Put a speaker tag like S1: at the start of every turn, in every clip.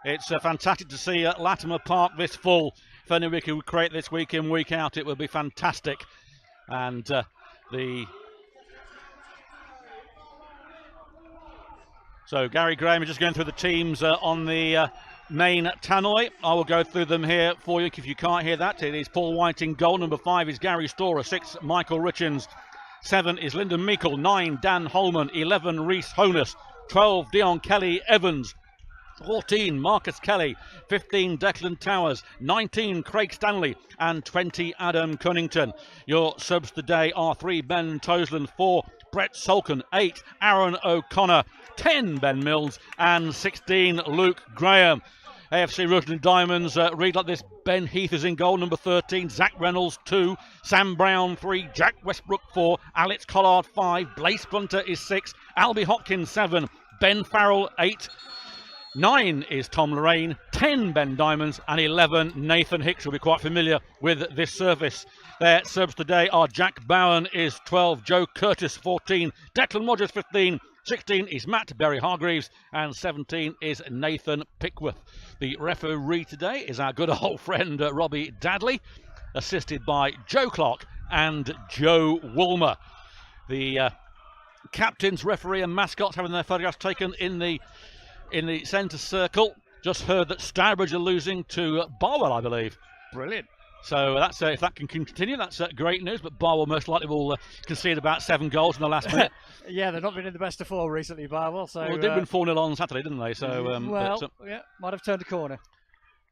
S1: It's fantastic to see Latimer Park this full. If only we could create this week in, week out, it would be fantastic. And So Gary Graham is just going through the teams on the main tannoy. I will go through them here for you if you can't hear that. It is Paul White in goal. Number 5 is Gary Storer. 6, Michael Richards. 7 is Lyndon Meikle. 9, Dan Holman. 11, Rhys Honus. 12, Dion Kelly Evans. 14, Marcus Kelly. 15, Declan Towers. 19, Craig Stanley. And 20, Adam Cunnington. Your subs today are 3, Ben Toseland. 4, Brett Solkin. 8, Aaron O'Connor. 10, Ben Mills. And 16, Luke Graham. AFC Rushden Diamonds read like this. Ben Heath is in goal. Number 13, Zach Reynolds 2, Sam Brown 3, Jack Westbrook 4, Alex Collard 5, Blaise Bunter is 6, Albie Hopkins 7, Ben Farrell 8, 9 is Tom Lorraine, 10 Ben Diamonds, and 11 Nathan Hicks. Will be quite familiar with this service. Their subs today are Jack Bowen is 12, Joe Curtis 14, Declan Rogers 15, 16 is Matt Berry Hargreaves, and 17 is Nathan Pickworth. The referee today is our good old friend Robbie Dadley, assisted by Joe Clark and Joe Woolmer. The captains, referee and mascots having their photographs taken in the centre circle. Just heard that Stourbridge are losing to Barwell, I believe.
S2: Brilliant.
S1: So that's if that can continue, that's great news. But Barwell most likely will concede about 7 goals in the last minute.
S2: Yeah, they've not been in the best of form recently, Barwell. So
S1: they did win 4-0 on Saturday, didn't they? So
S2: yeah, might have turned a corner.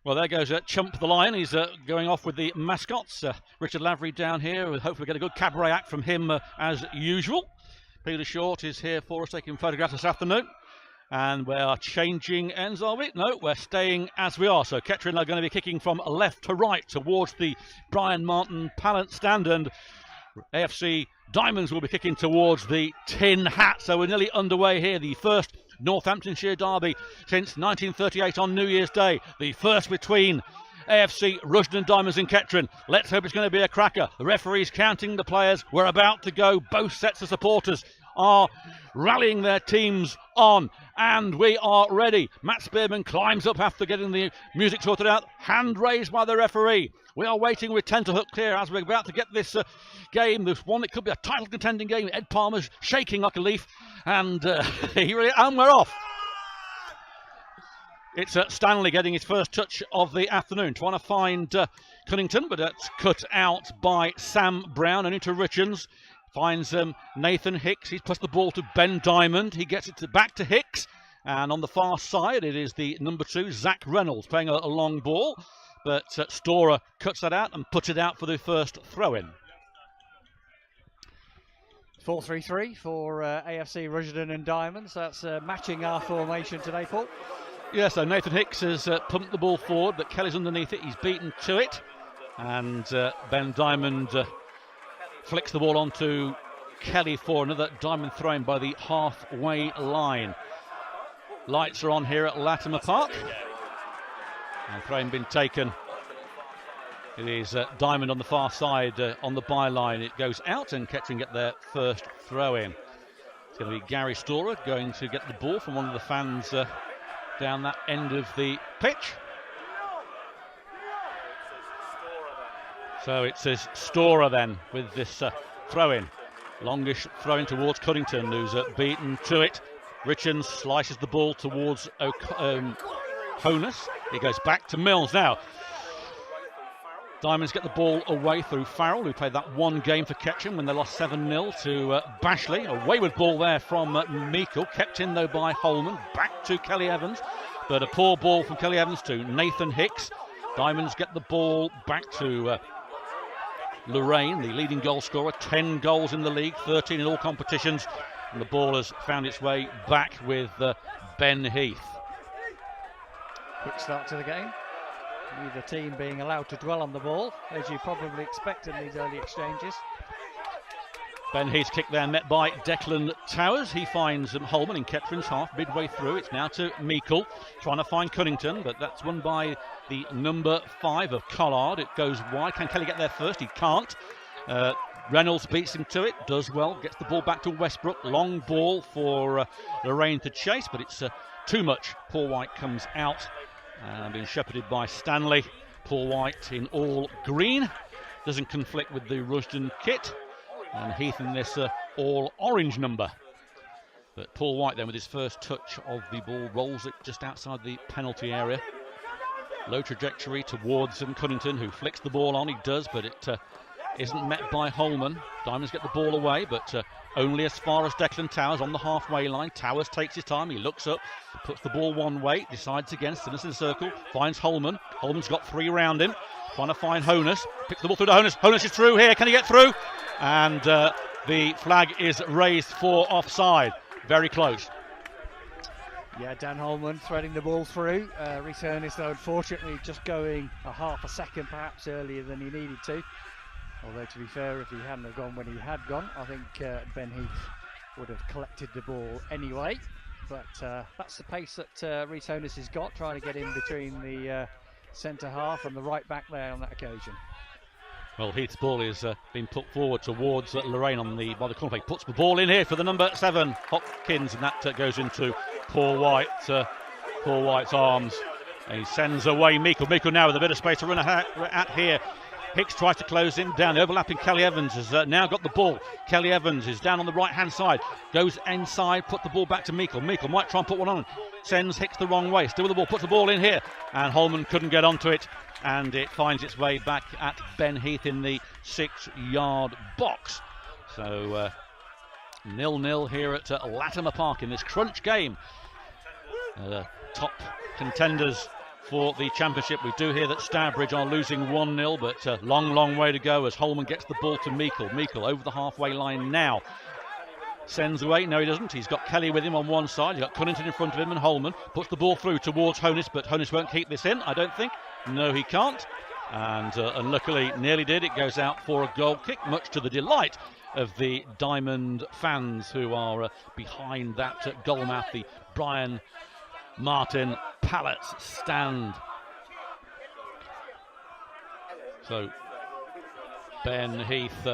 S1: Well, there goes Chump the Lion. He's going off with the mascots. Richard Lavery down here. We'll hopefully get a good cabaret act from him as usual. Peter Short is here for us, taking photographs this afternoon. And we are changing ends, are we? No, we're staying as we are. So Kettering are going to be kicking from left to right towards the Brian Martin Pallant stand, and AFC Diamonds will be kicking towards the Tin Hat. So we're nearly underway here. The first Northamptonshire derby since 1938 on New Year's Day. The first between AFC Rushden Diamonds and Kettering. Let's hope it's going to be a cracker. The referee's counting the players. We're about to go. Both sets of supporters are rallying their teams on, and we are ready. Matt Spearman climbs up after getting the music sorted out. Hand raised by the referee. We are waiting with tenterhook clear as we're about to get this game. This one, it could be a title contending game. Ed Palmer's shaking like a leaf, and we're off. It's Stanley getting his first touch of the afternoon, trying to find Cunnington, but that's cut out by Sam Brown and into Richards. Finds Nathan Hicks. He's pushed the ball to Ben Diamond. He gets it back to Hicks. And on the far side, it is the number 2, Zach Reynolds, playing a long ball. But Storer cuts that out and puts it out for the first throw-in.
S2: 4-3-3 for AFC Rushden and Diamonds. That's matching our formation today, Paul.
S1: Yeah, so Nathan Hicks has pumped the ball forward, but Kelly's underneath it. He's beaten to it. And Ben Diamond flicks the ball onto Kelly for another diamond throw-in by the halfway line. Lights are on here at Latimer Park. And throw-in been taken. It is Diamond on the far side on the byline. It goes out and Kettering get their first throw-in. It's going to be Gary Storer going to get the ball from one of the fans down that end of the pitch. So it says Storer then with this throw-in. Longish throw-in towards Cunnington, who's beaten to it. Richards slices the ball towards Honus. It goes back to Mills now. Diamonds get the ball away through Farrell, who played that one game for Kettering when they lost 7-0 to Bashley. A wayward ball there from Meikle, kept in though by Holman. Back to Kelly Evans, but a poor ball from Kelly Evans to Nathan Hicks. Diamonds get the ball back to Lorraine, the leading goal scorer, 10 goals in the league, 13 in all competitions, and the ball has found its way back with Ben Heath.
S2: Quick start to the game. Neither team being allowed to dwell on the ball, as you probably expect in these early exchanges.
S1: Ben Heath's kick there met by Declan Towers. He finds Holman in Kettering's half midway through. It's now to Meikle, trying to find Cunnington, but that's won by the number 5 of Collard. It goes wide. Can Kelly get there first? He can't. Reynolds beats him to it, does well, gets the ball back to Westbrook. Long ball for Lorraine to chase, but it's too much. Paul White comes out and being shepherded by Stanley. Paul White in all green, doesn't conflict with the Rushden kit, and Heath in this all orange number. But Paul White then with his first touch of the ball rolls it just outside the penalty area. Low trajectory towards Cunnington, who flicks the ball on. He does, but it isn't met by Holman. Diamonds get the ball away, but only as far as Declan Towers on the halfway line. Towers takes his time, he looks up, puts the ball one way, decides again, still in the circle, finds Holman. Holman's got three round him, trying to find Honus, picks the ball through to Honus. Honus is through here, can he get through? And the flag is raised for offside. Very close.
S2: Yeah, Dan Holman threading the ball through. Rhys Ernest, though, unfortunately just going a half a second perhaps earlier than he needed to. Although, to be fair, if he hadn't have gone when he had gone, I think Ben Heath would have collected the ball anyway. But that's the pace that Rhys Ernest has got, trying to get in between the centre half and the right back there on that occasion.
S1: Well, Heath's ball is being put forward towards Lorraine by the corner flag. Puts the ball in here for the number 7, Hopkins, and that goes into Paul White. Paul White's arms, and he sends away Meikle. Meikle now with a bit of space to run at here. Hicks tries to close him down. Overlapping Kelly Evans has now got the ball. Kelly Evans is down on the right hand side. Goes inside, put the ball back to Meikle. Meikle might try and put one on. Sends Hicks the wrong way. Still with the ball, puts the ball in here. And Holman couldn't get onto it. And it finds its way back at Ben Heath in the 6-yard box. So 0-0 here at Latimer Park in this crunch game. Top contenders for the championship. We do hear that Stourbridge are losing 1-0, but long way to go as Holman gets the ball to Meikle. Meikle over the halfway line now. Sends away, no he doesn't, he's got Kelly with him on one side, he's got Cunnington in front of him, and Holman puts the ball through towards Honus, but Honus won't keep this in, I don't think. No, he can't, and luckily nearly did. It goes out for a goal kick, much to the delight of the Diamond fans who are behind that goal mouth, the Brian Martin Pallets stand. So Ben Heath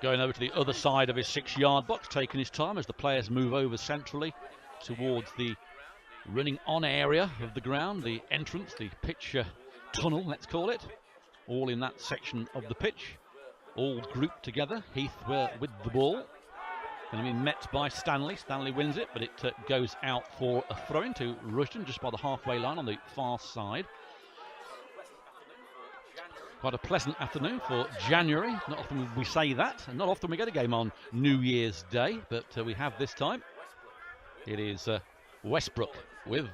S1: going over to the other side of his 6-yard box, taking his time as the players move over centrally towards the running on area of the ground, the entrance, the pitch tunnel, let's call it, all in that section of the pitch, all grouped together. Heath with the ball, going to be met by Stanley. Stanley wins it, but it goes out for a throw-in to Rushden just by the halfway line on the far side. Quite a pleasant afternoon for January. Not often we say that, and not often we get a game on New Year's Day, but we have this time. It is Westbrook with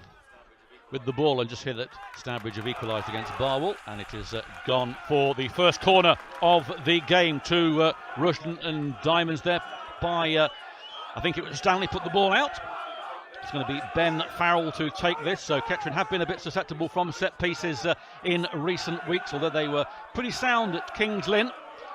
S1: the ball, and just hear that Stourbridge have equalised against Barwell, and it is gone for the first corner of the game to Rushden and Diamonds there by, I think it was Stanley put the ball out. It's going to be Ben Farrell to take this. So Kettering have been a bit susceptible from set pieces in recent weeks, although they were pretty sound at Kings Lynn.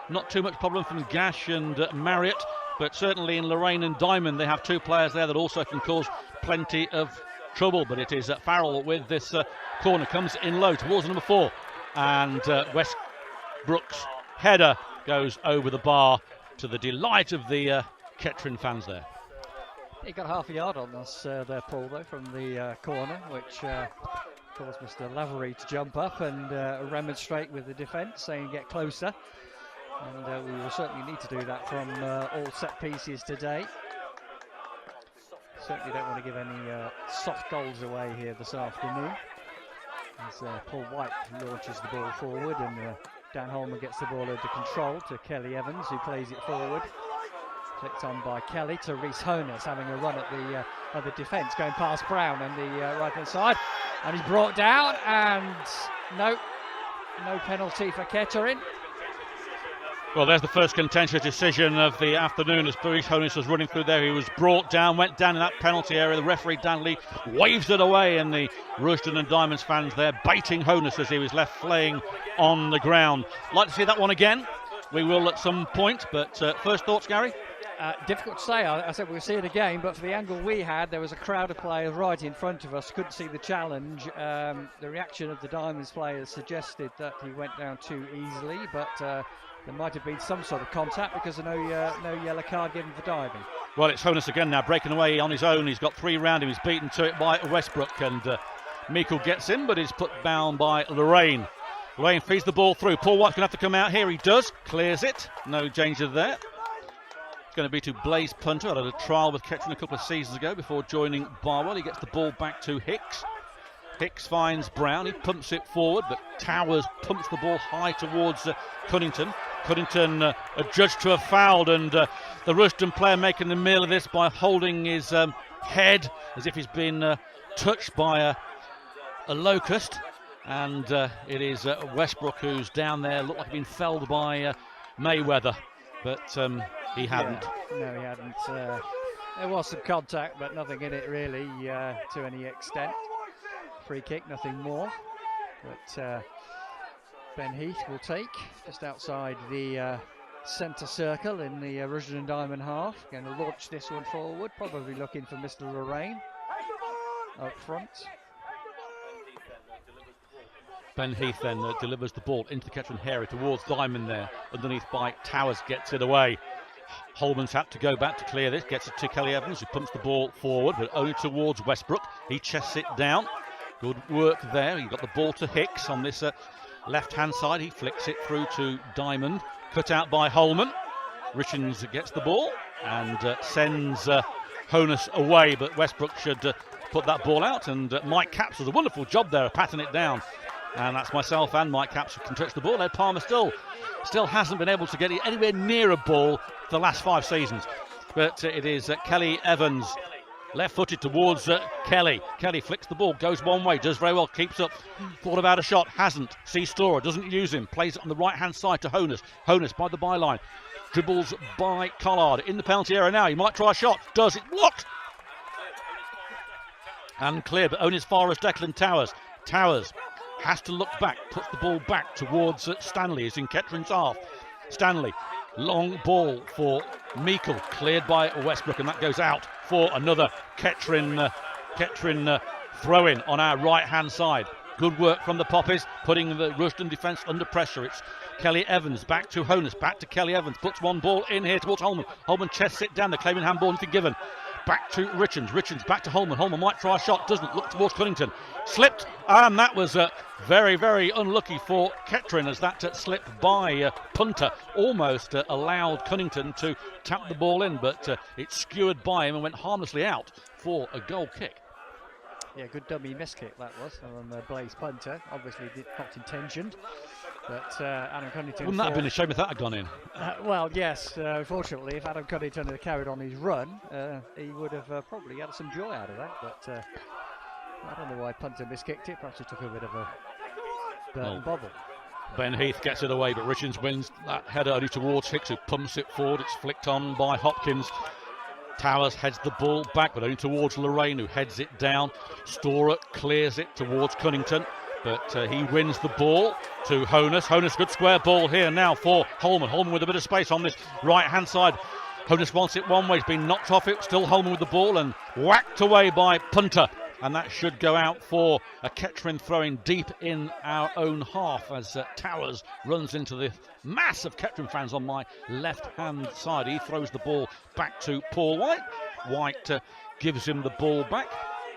S1: Not too much problem from Gash and Marriott, but certainly in Lorraine and Diamond they have two players there that also can cause plenty of trouble. But it is Farrell with this corner, comes in low towards number 4, and Westbrook's header goes over the bar to the delight of the Kettering fans there.
S2: He got half a yard on us there, Paul, though, from the corner, which caused Mr. Lavery to jump up and remonstrate with the defence, saying get closer. And we will certainly need to do that from all set pieces today. Certainly don't want to give any soft goals away here this afternoon. As Paul White launches the ball forward, and Dan Holman gets the ball under control to Kelly Evans, who plays it forward. Flicked on by Kelly to Rhys Honus, having a run at the defence, going past Brown on the right hand side, and he's brought down, and no penalty for Kettering.
S1: Well, there's the first contentious decision of the afternoon as Rhys Honus was running through there. He was brought down, went down in that penalty area. The referee, Dan Lee, waves it away, and the Rushden and Diamonds fans there baiting Honus as he was left flaying on the ground. Like to see that one again. We will at some point, but first thoughts, Gary?
S2: Difficult to say. I said we'll see it again, but for the angle we had, there was a crowd of players right in front of us, couldn't see the challenge. The reaction of the Diamonds players suggested that he went down too easily, but there might have been some sort of contact because of no yellow card given for diving. Well,
S1: it's Honus again now, breaking away on his own. He's got 3 round him. He's beaten to it by Westbrook, and Meikle gets in, but is put down by Lorraine. Lorraine feeds the ball through. Paul White's going to have to come out here. He does. Clears it. No danger there. It's going to be to Blaze Punter. I had a trial with Kettering a couple of seasons ago before joining Barwell. He gets the ball back to Hicks. Hicks finds Brown. He pumps it forward, but Towers pumps the ball high towards Cunnington. Cunnington adjudged to have fouled, and the Rushden player making the meal of this by holding his head as if he's been touched by a locust. And it is Westbrook who's down there, looked like he'd been felled by Mayweather, but he hadn't.
S2: Yeah, no, he hadn't. There was some contact, but nothing in it really to any extent. Free kick, nothing more. But Ben Heath will take just outside the centre circle in the Rushden Diamond half. Going to launch this one forward, probably looking for Mr. Lorraine up front.
S1: Ben Heath then delivers the ball into the Kettering area towards Diamond there. Underneath by Towers, gets it away. Holman's had to go back to clear this, gets it to Kelly Evans, who pumps the ball forward, but only towards Westbrook. He chests it down. Good work there. He got the ball to Hicks on this left-hand side. He flicks it through to Diamond. Cut out by Holman. Richens gets the ball and sends Honus away, but Westbrook should put that ball out. And Mike Capps does a wonderful job there of patting it down. And that's myself and Mike Capps who can touch the ball. Ed Palmer still hasn't been able to get it anywhere near a ball for the last 5 seasons. But it is Kelly Evans, left-footed towards Kelly. Kelly flicks the ball, goes one way, does very well, keeps up. Thought about a shot, hasn't. Sees Storer, doesn't use him. Plays it on the right-hand side to Honus. Honus by the byline. Dribbles by Collard in the penalty area now. He might try a shot. Does it? Blocked! And clear, but only as far as Declan Towers. Towers has to look back, puts the ball back towards Stanley, who's in Kettering's half. Stanley, long ball for Meikle, cleared by Westbrook, and that goes out for another Kettering throw-in on our right-hand side. Good work from the Poppies, putting the Rushden defence under pressure. It's Kelly Evans, back to Honus, back to Kelly Evans, puts one ball in here towards Holman. Holman chests it down, the claiming handball nothing given. Back to Richens. Richens back to Holman. Holman might try a shot, doesn't. Look towards Cunnington. Slipped, and that was very, very unlucky for Kettering as that slip by Punter almost allowed Cunnington to tap the ball in, but it skewered by him and went harmlessly out for a goal kick.
S2: Yeah, good dummy miss kick that was on Blaze Punter. Obviously not intentioned, but Adam Cunnington...
S1: Wouldn't that have been a shame if that had gone in?
S2: Well, yes. Unfortunately, if Adam Cunnington had carried on his run, he would have probably had some joy out of that, but I don't know why Punter miskicked it. Perhaps he took a bit of a bobble.
S1: Ben Heath gets it away, but Richens wins that header only towards Hicks, who pumps it forward. It's flicked on by Hopkins. Towers heads the ball back, but only towards Lorraine, who heads it down. Storer clears it towards Cunnington, but he wins the ball to Honus. Honus, good square ball here now for Holman. Holman with a bit of space on this right-hand side. Honus wants it one way, he's been knocked off it. Still Holman with the ball and whacked away by Punter. And that should go out for a Kettering throwing deep in our own half as Towers runs into the mass of Kettering fans on my left-hand side. He throws the ball back to Paul White. White gives him the ball back,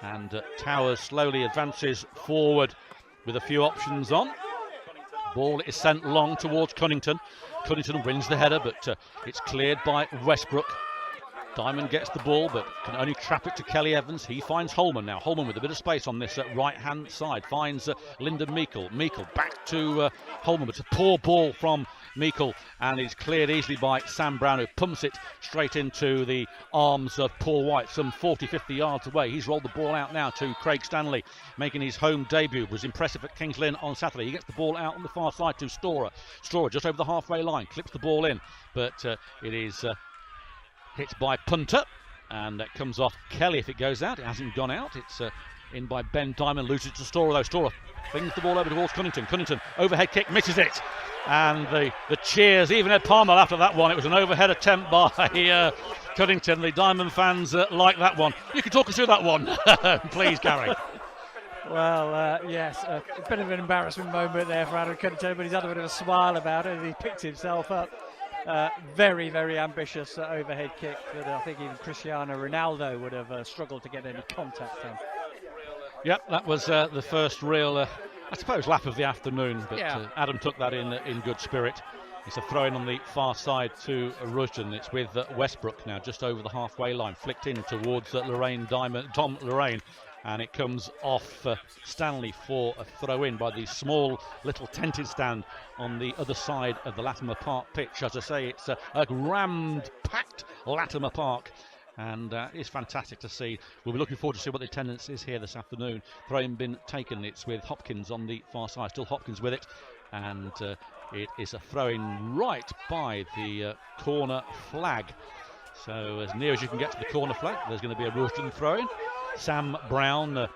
S1: and Towers slowly advances forward with a few options on. Ball is sent long towards Cunnington. Cunnington wins the header, but it's cleared by Westbrook. Diamond gets the ball, but can only trap it to Kelly Evans. He finds Holman now. Holman with a bit of space on this right-hand side. Finds Lyndon Meikle. Meikle back to Holman, but it's a poor ball from Meikle, and it's cleared easily by Sam Brown, who pumps it straight into the arms of Paul White, some 40-50 yards away. He's rolled the ball out now to Craig Stanley, making his home debut. Was impressive at Kings Lynn on Saturday. He gets the ball out on the far side to Storer. Storer just over the halfway line, clips the ball in, but it is... hit by Punter, and that comes off Kelly if it goes out. It hasn't gone out. It's in by Ben Diamond, loses to Storer though. Storer flings the ball over towards Cunnington. Cunnington, overhead kick, misses it. And the cheers, even Ed Palmer after that one. It was an overhead attempt by Cunnington. The Diamond fans like that one. You can talk us through that one, please, Gary.
S2: Well, yes, a bit of an embarrassment moment there for Adam Cunnington, but he's had a bit of a smile about it. He picked himself up. Very, very ambitious overhead kick that I think even Cristiano Ronaldo would have struggled to get any contact on.
S1: Yep, that was the first real, I suppose, lap of the afternoon, but
S2: Yeah.
S1: Adam took that in good spirit. It's a throw-in on the far side to Rushden. It's with Westbrook now, just over the halfway line, flicked in towards Tom Lorraine, and it comes off Stanley for a throw-in by the small little tented stand on the other side of the Latimer Park pitch. As I say, it's a rammed, packed Latimer Park. And it's fantastic to see. We'll be looking forward to see what the attendance is here this afternoon. Throw-in been taken. It's with Hopkins on the far side. Still Hopkins with it. And it is a throw-in right by the corner flag. So as near as you can get to the corner flag, there's going to be a Rushden throw-in. Sam Brown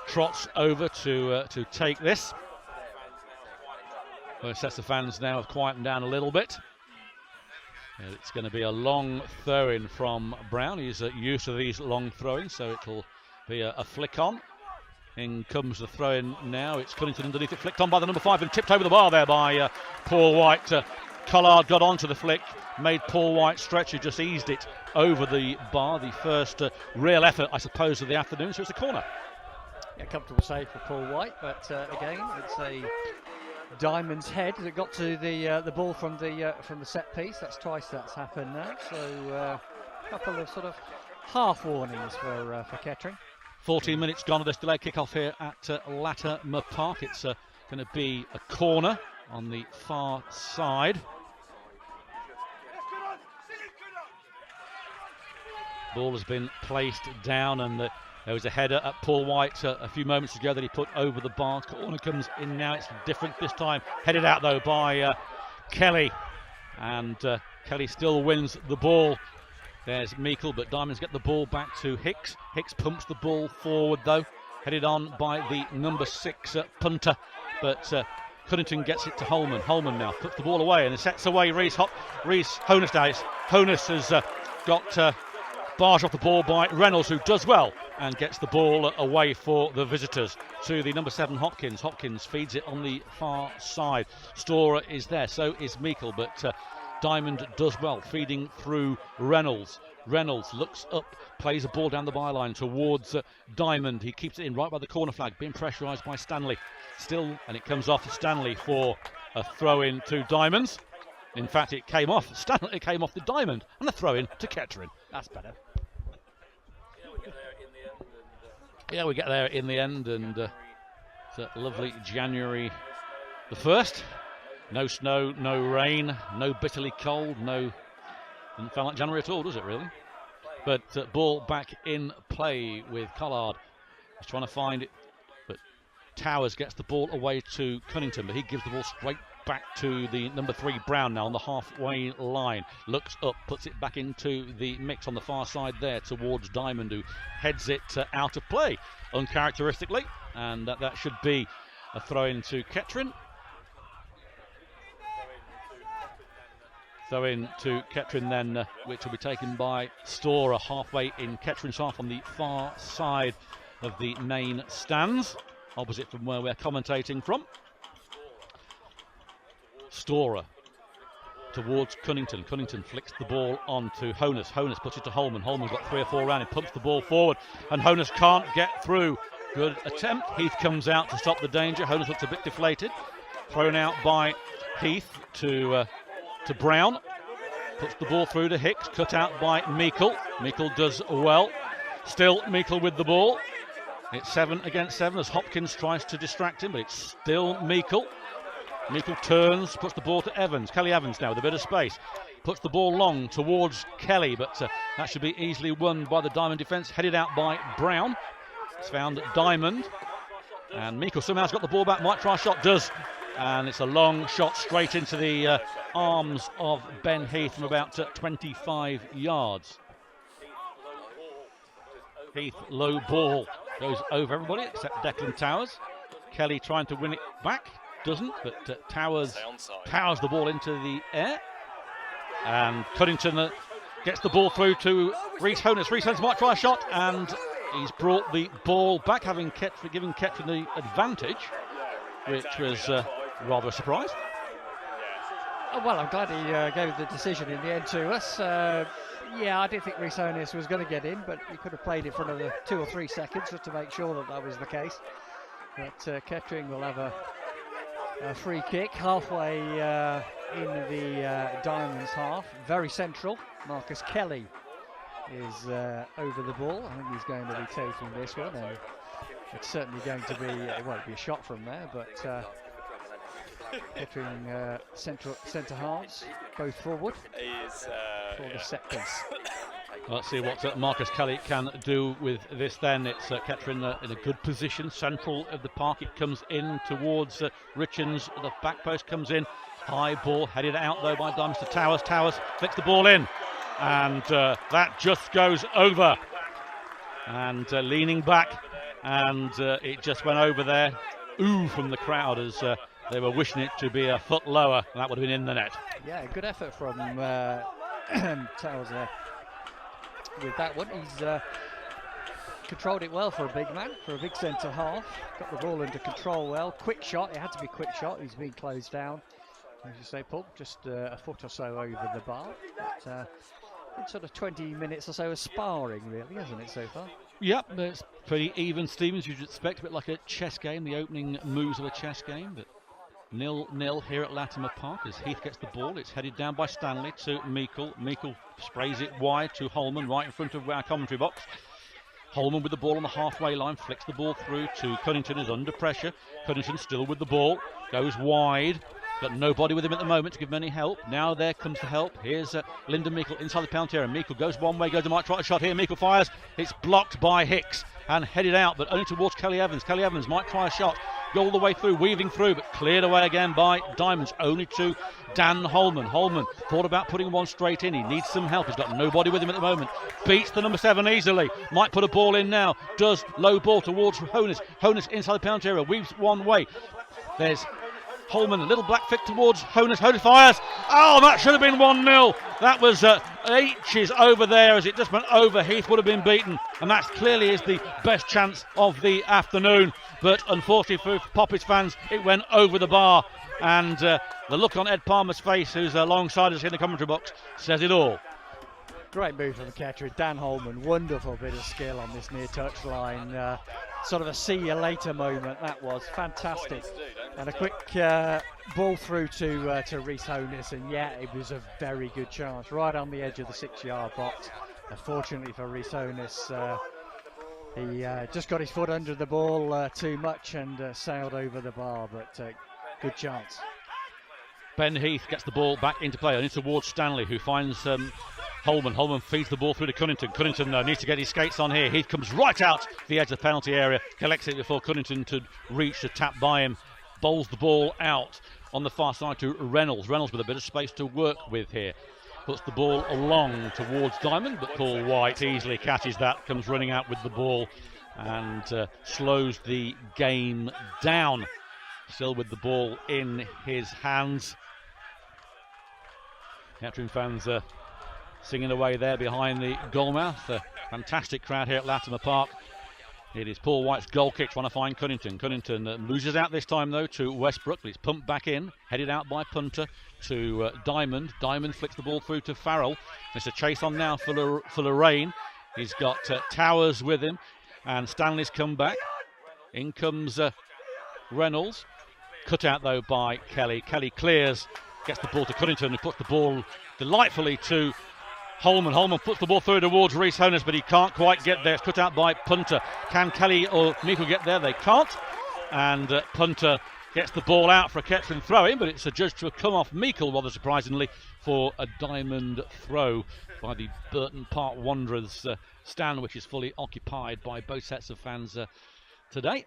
S1: trots over to take this. Well, it sets the fans now have quietened down a little bit. It's going to be a long throw-in from Brown. He's used to these long throw-ins, so it'll be a flick on. In comes the throw-in now. It's Cunnington underneath it, flicked on by the number 5 and tipped over the bar there by Paul White. Collard got onto the flick, made Paul White stretch. He just eased it over the bar. The first real effort, I suppose, of the afternoon. So it's a corner.
S2: Yeah, comfortable save for Paul White, but again, it's a Diamond's head that got to the ball from the set piece. That's twice that's happened now. So a couple of sort of half warnings for Kettering.
S1: 14 minutes gone of this delayed kick-off here at Latimer Park. It's going to be a corner on the far side. Ball has been placed down, and there was a header at Paul White a few moments ago that he put over the bar. Corner comes in now. It's different this time. Headed out though by Kelly, and Kelly still wins the ball. There's Meikle, but Diamonds get the ball back to Hicks. Hicks pumps the ball forward though, headed on by the number 6 punter, but Cunnington gets it to Holman. Holman now puts the ball away and it sets away Reese Honus now. Honus has got barged off the ball by Reynolds, who does well and gets the ball away for the visitors to the number 7 Hopkins. Hopkins feeds it on the far side. Storer is there, so is Meikle, but Diamond does well, feeding through Reynolds. Reynolds looks up, plays a ball down the byline towards Diamond. He keeps it in right by the corner flag, being pressurised by Stanley. Still, and it comes off to Stanley for a throw-in to Diamonds. In fact, it came off Stanley, it came off the Diamond, and a throw-in to Kettering. That's better. Yeah, we get there in the end, and it's a lovely January the 1st. No snow, no rain, no bitterly cold, doesn't feel like January at all, does it really? But ball back in play with Collard. He's trying to find it, but Towers gets the ball away to Cunnington, but he gives the ball straight back to the number 3 Brown now on the halfway line. Looks up, puts it back into the mix on the far side there towards Diamond, who heads it out of play uncharacteristically, and that should be a throw-in to Kettering. Throw in to Kettering then, which will be taken by Storer halfway in Kettering's half on the far side of the main stands, opposite from where we're commentating from. Storer towards Cunnington. Cunnington flicks the ball on to Honus. Honus puts it to Holman. Holman's got 3 or 4 round. He pumps the ball forward, and Honus can't get through. Good attempt. Heath comes out to stop the danger. Honus looks a bit deflated. Thrown out by Heath to Brown. Puts the ball through to Hicks. Cut out by Meikle. Meikle does well. Still Meikle with the ball. It's 7 against 7 as Hopkins tries to distract him, but it's still Meikle. Meikle turns, puts the ball to Evans. Kelly Evans now with a bit of space. Puts the ball long towards Kelly, but that should be easily won by the Diamond defence. Headed out by Brown. It's found Diamond. And Meikle somehow's got the ball back. Might try a shot, does. And it's a long shot straight into the arms of Ben Heath from about 25 yards. Heath, low ball, goes over everybody except Declan Towers. Kelly trying to win it back, doesn't, but Towers powers the ball into the air. And Cunnington gets the ball through to Reese Honus. Reese Honus might try a shot, and he's brought the ball back, having given Kettering the advantage, which was rather a surprise.
S2: Oh, well, I'm glad he gave the decision in the end to us. Yeah, I didn't think Rhys Honis was going to get in, but he could have played it for another 2 or 3 seconds just to make sure that that was the case. But Kettering will have a free kick halfway in the Diamonds half. Very central. Marcus Kelly is over the ball. I think he's going to be taking this one. And it's certainly going to be, it won't be a shot from there, but Kettering centre halves, both forward for the set piece.
S1: Let's see what Marcus Kelly can do with this then. It's Kettering in a good position, central of the park. It comes in towards Richards. The back post comes in. High ball, headed out though by Diamonds to Towers. Towers flicks the ball in. And that just goes over. And leaning back. And it just went over there. Ooh from the crowd as they were wishing it to be a foot lower. And that would have been in the net. Yeah,
S2: good effort from Towers there. With that one, he's controlled it well for a big man, for a big centre half. Got the ball under control well. Quick shot, it had to be quick shot. He's been closed down, as you say, Paul, just a foot or so over the bar. But, it's sort of 20 minutes or so of sparring, really, hasn't it, so far?
S1: Yep, it's pretty even, Stevens. You'd expect a bit like a chess game, the opening moves of a chess game, but 0-0 here at Latimer Park as Heath gets the ball. It's headed down by Stanley to Meikle. Meikle sprays it wide to Holman right in front of our commentary box. Holman with the ball on the halfway line, flicks the ball through to Cunnington, is under pressure. Cunnington still with the ball, goes wide. Got nobody with him at the moment to give him any help. Now there comes the help. Here's Lyndon Meikle inside the penalty area. Meikle goes one way, goes to might try a shot here. Meikle fires. It's blocked by Hicks and headed out, but only towards Kelly Evans. Kelly Evans might try a shot. Go all the way through, weaving through, but cleared away again by Diamonds. Only to Dan Holman. Holman thought about putting one straight in. He needs some help. He's got nobody with him at the moment. Beats the number 7 easily. Might put a ball in now. Does low ball towards Honis. Honis inside the penalty area. Weaves one way. There's Holman, a little black flick towards Honis. Honis fires. Oh, that should have been 1-0. That was H's over there as it just went over. Heath would have been beaten, and that clearly is the best chance of the afternoon. But unfortunately for Poppies fans, it went over the bar. And the look on Ed Palmer's face, who's alongside us in the commentary box, says it all.
S2: Great move from Kettering. Dan Holman, wonderful bit of skill on this near touch line. Sort of a see you later moment, that was fantastic. And a quick ball through to Rhys Honis, and yeah, it was a very good chance, right on the edge of the 6-yard box. Fortunately for Rhys Honis, he just got his foot under the ball too much and sailed over the bar, but good chance.
S1: Ben Heath gets the ball back into play, and it's towards Stanley, who finds Holman. Holman feeds the ball through to Cunnington. Cunnington needs to get his skates on here. Heath comes right out to the edge of the penalty area, collects it before Cunnington to reach to tap by him, bowls the ball out on the far side to Reynolds. Reynolds with a bit of space to work with here. Puts the ball along towards Diamond, but Paul White easily catches that, comes running out with the ball and slows the game down. Still with the ball in his hands. Kettering fans singing away there behind the goalmouth. Fantastic crowd here at Latimer Park. It is Paul White's goal kick trying to find Cunnington. Cunnington loses out this time though to Westbrook, but it's pumped back in, headed out by Punter to Diamond. Diamond flicks the ball through to Farrell. There's a chase on now for Lorraine. He's got Towers with him, and Stanley's come back. In comes Reynolds. Cut out though by Kelly. Kelly clears, gets the ball to Cunnington, who puts the ball delightfully to Holman. Holman puts the ball through towards Rhys Honis, but he can't quite get there. It's cut out by Punter. Can Kelly or Meikle get there? They can't. And Punter gets the ball out for a Kettering throw-in, but it's adjudged to have come off Meikle, rather surprisingly, for a Diamond throw by the Burton Park Wanderers stand, which is fully occupied by both sets of fans today.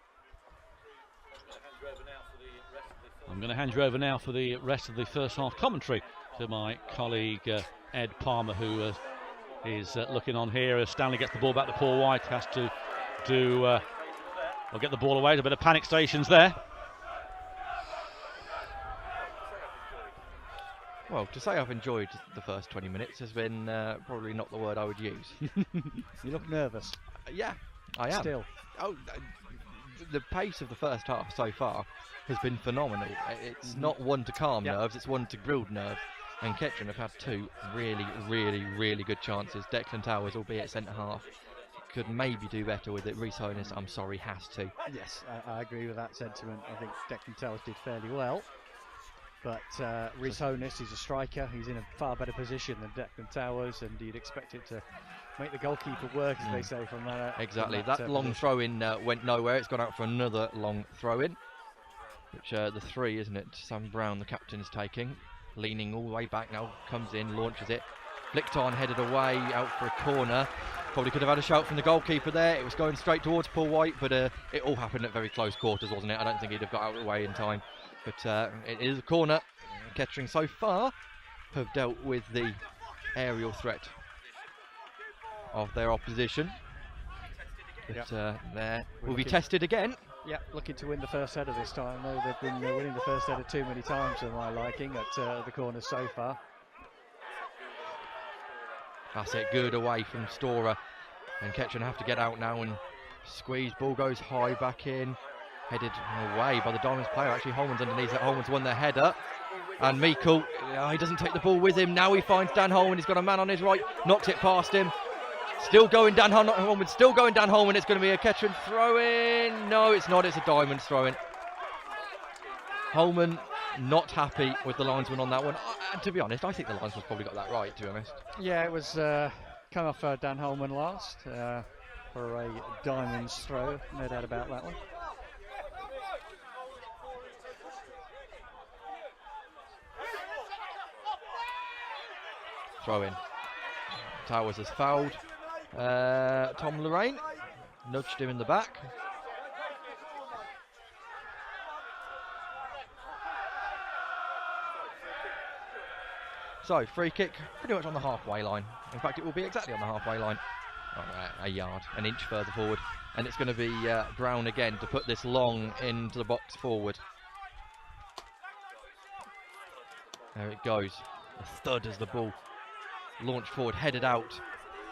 S1: I'm going to hand you over now for the rest of the first half commentary to my colleague Ed Palmer, who is looking on here as Stanley gets the ball back to Paul White. Has to do or get the ball away. There's a bit of panic stations there.
S3: Well, to say I've enjoyed the first 20 minutes has been probably not the word I would use.
S2: You look nervous.
S3: Yeah, I am.
S2: Still.
S3: Oh, the pace of the first half so far has been phenomenal. It's not one to calm nerves, it's one to grilled nerves. And Kettering have had two really good chances. Declan Towers, albeit centre half, could maybe do better with it. Reece Honus, I'm sorry, has to.
S2: Yes, I agree with that sentiment. I think Declan Towers did fairly well. But Reece Honus is a striker. He's in a far better position than Declan Towers, and you'd expect it to make the goalkeeper work, as they say, from that.
S3: Exactly.
S2: From
S3: that long throw-in went nowhere. It's gone out for another long throw-in, which the three, isn't it? Sam Brown, the captain's taking, leaning all the way back now, comes in, launches it. Flicked on, headed away, out for a corner. Probably could have had a shout from the goalkeeper there. It was going straight towards Paul White, but it all happened at very close quarters, wasn't it? I don't think he'd have got out of the way in time. But it is a corner. Kettering so far have dealt with the aerial threat of their opposition. But there will be tested again.
S2: Yeah, looking to win the first header this time. Though they've been winning the first header too many times for my liking at the corners so far.
S3: That's it, good away from Storer. And Kettering have to get out now and squeeze. Ball goes high back in. Headed away by the Diamonds player. Actually, Holman's underneath it. Holman's won their header. And Meikle, he doesn't take the ball with him. Now he finds Dan Holman. He's got a man on his right. Knocks it past him. Still going Dan Holman. Still going Dan Holman. It's going to be a Kettering throw-in. No, it's not. It's a Diamonds throw-in. Holman not happy with the linesman on that one. And to be honest, I think the linesman's probably got that right, to be honest.
S2: Yeah, it was come off Dan Holman last for a Diamonds throw. No doubt about that one.
S3: Throw in. Towers has fouled Tom Lorraine, nudged him in the back. So free kick pretty much on the halfway line. In fact, it will be exactly on the halfway line. A yard, an inch further forward, and it's going to be Brown again to put this long into the box forward. There it goes. A thud as the ball launched forward, headed out.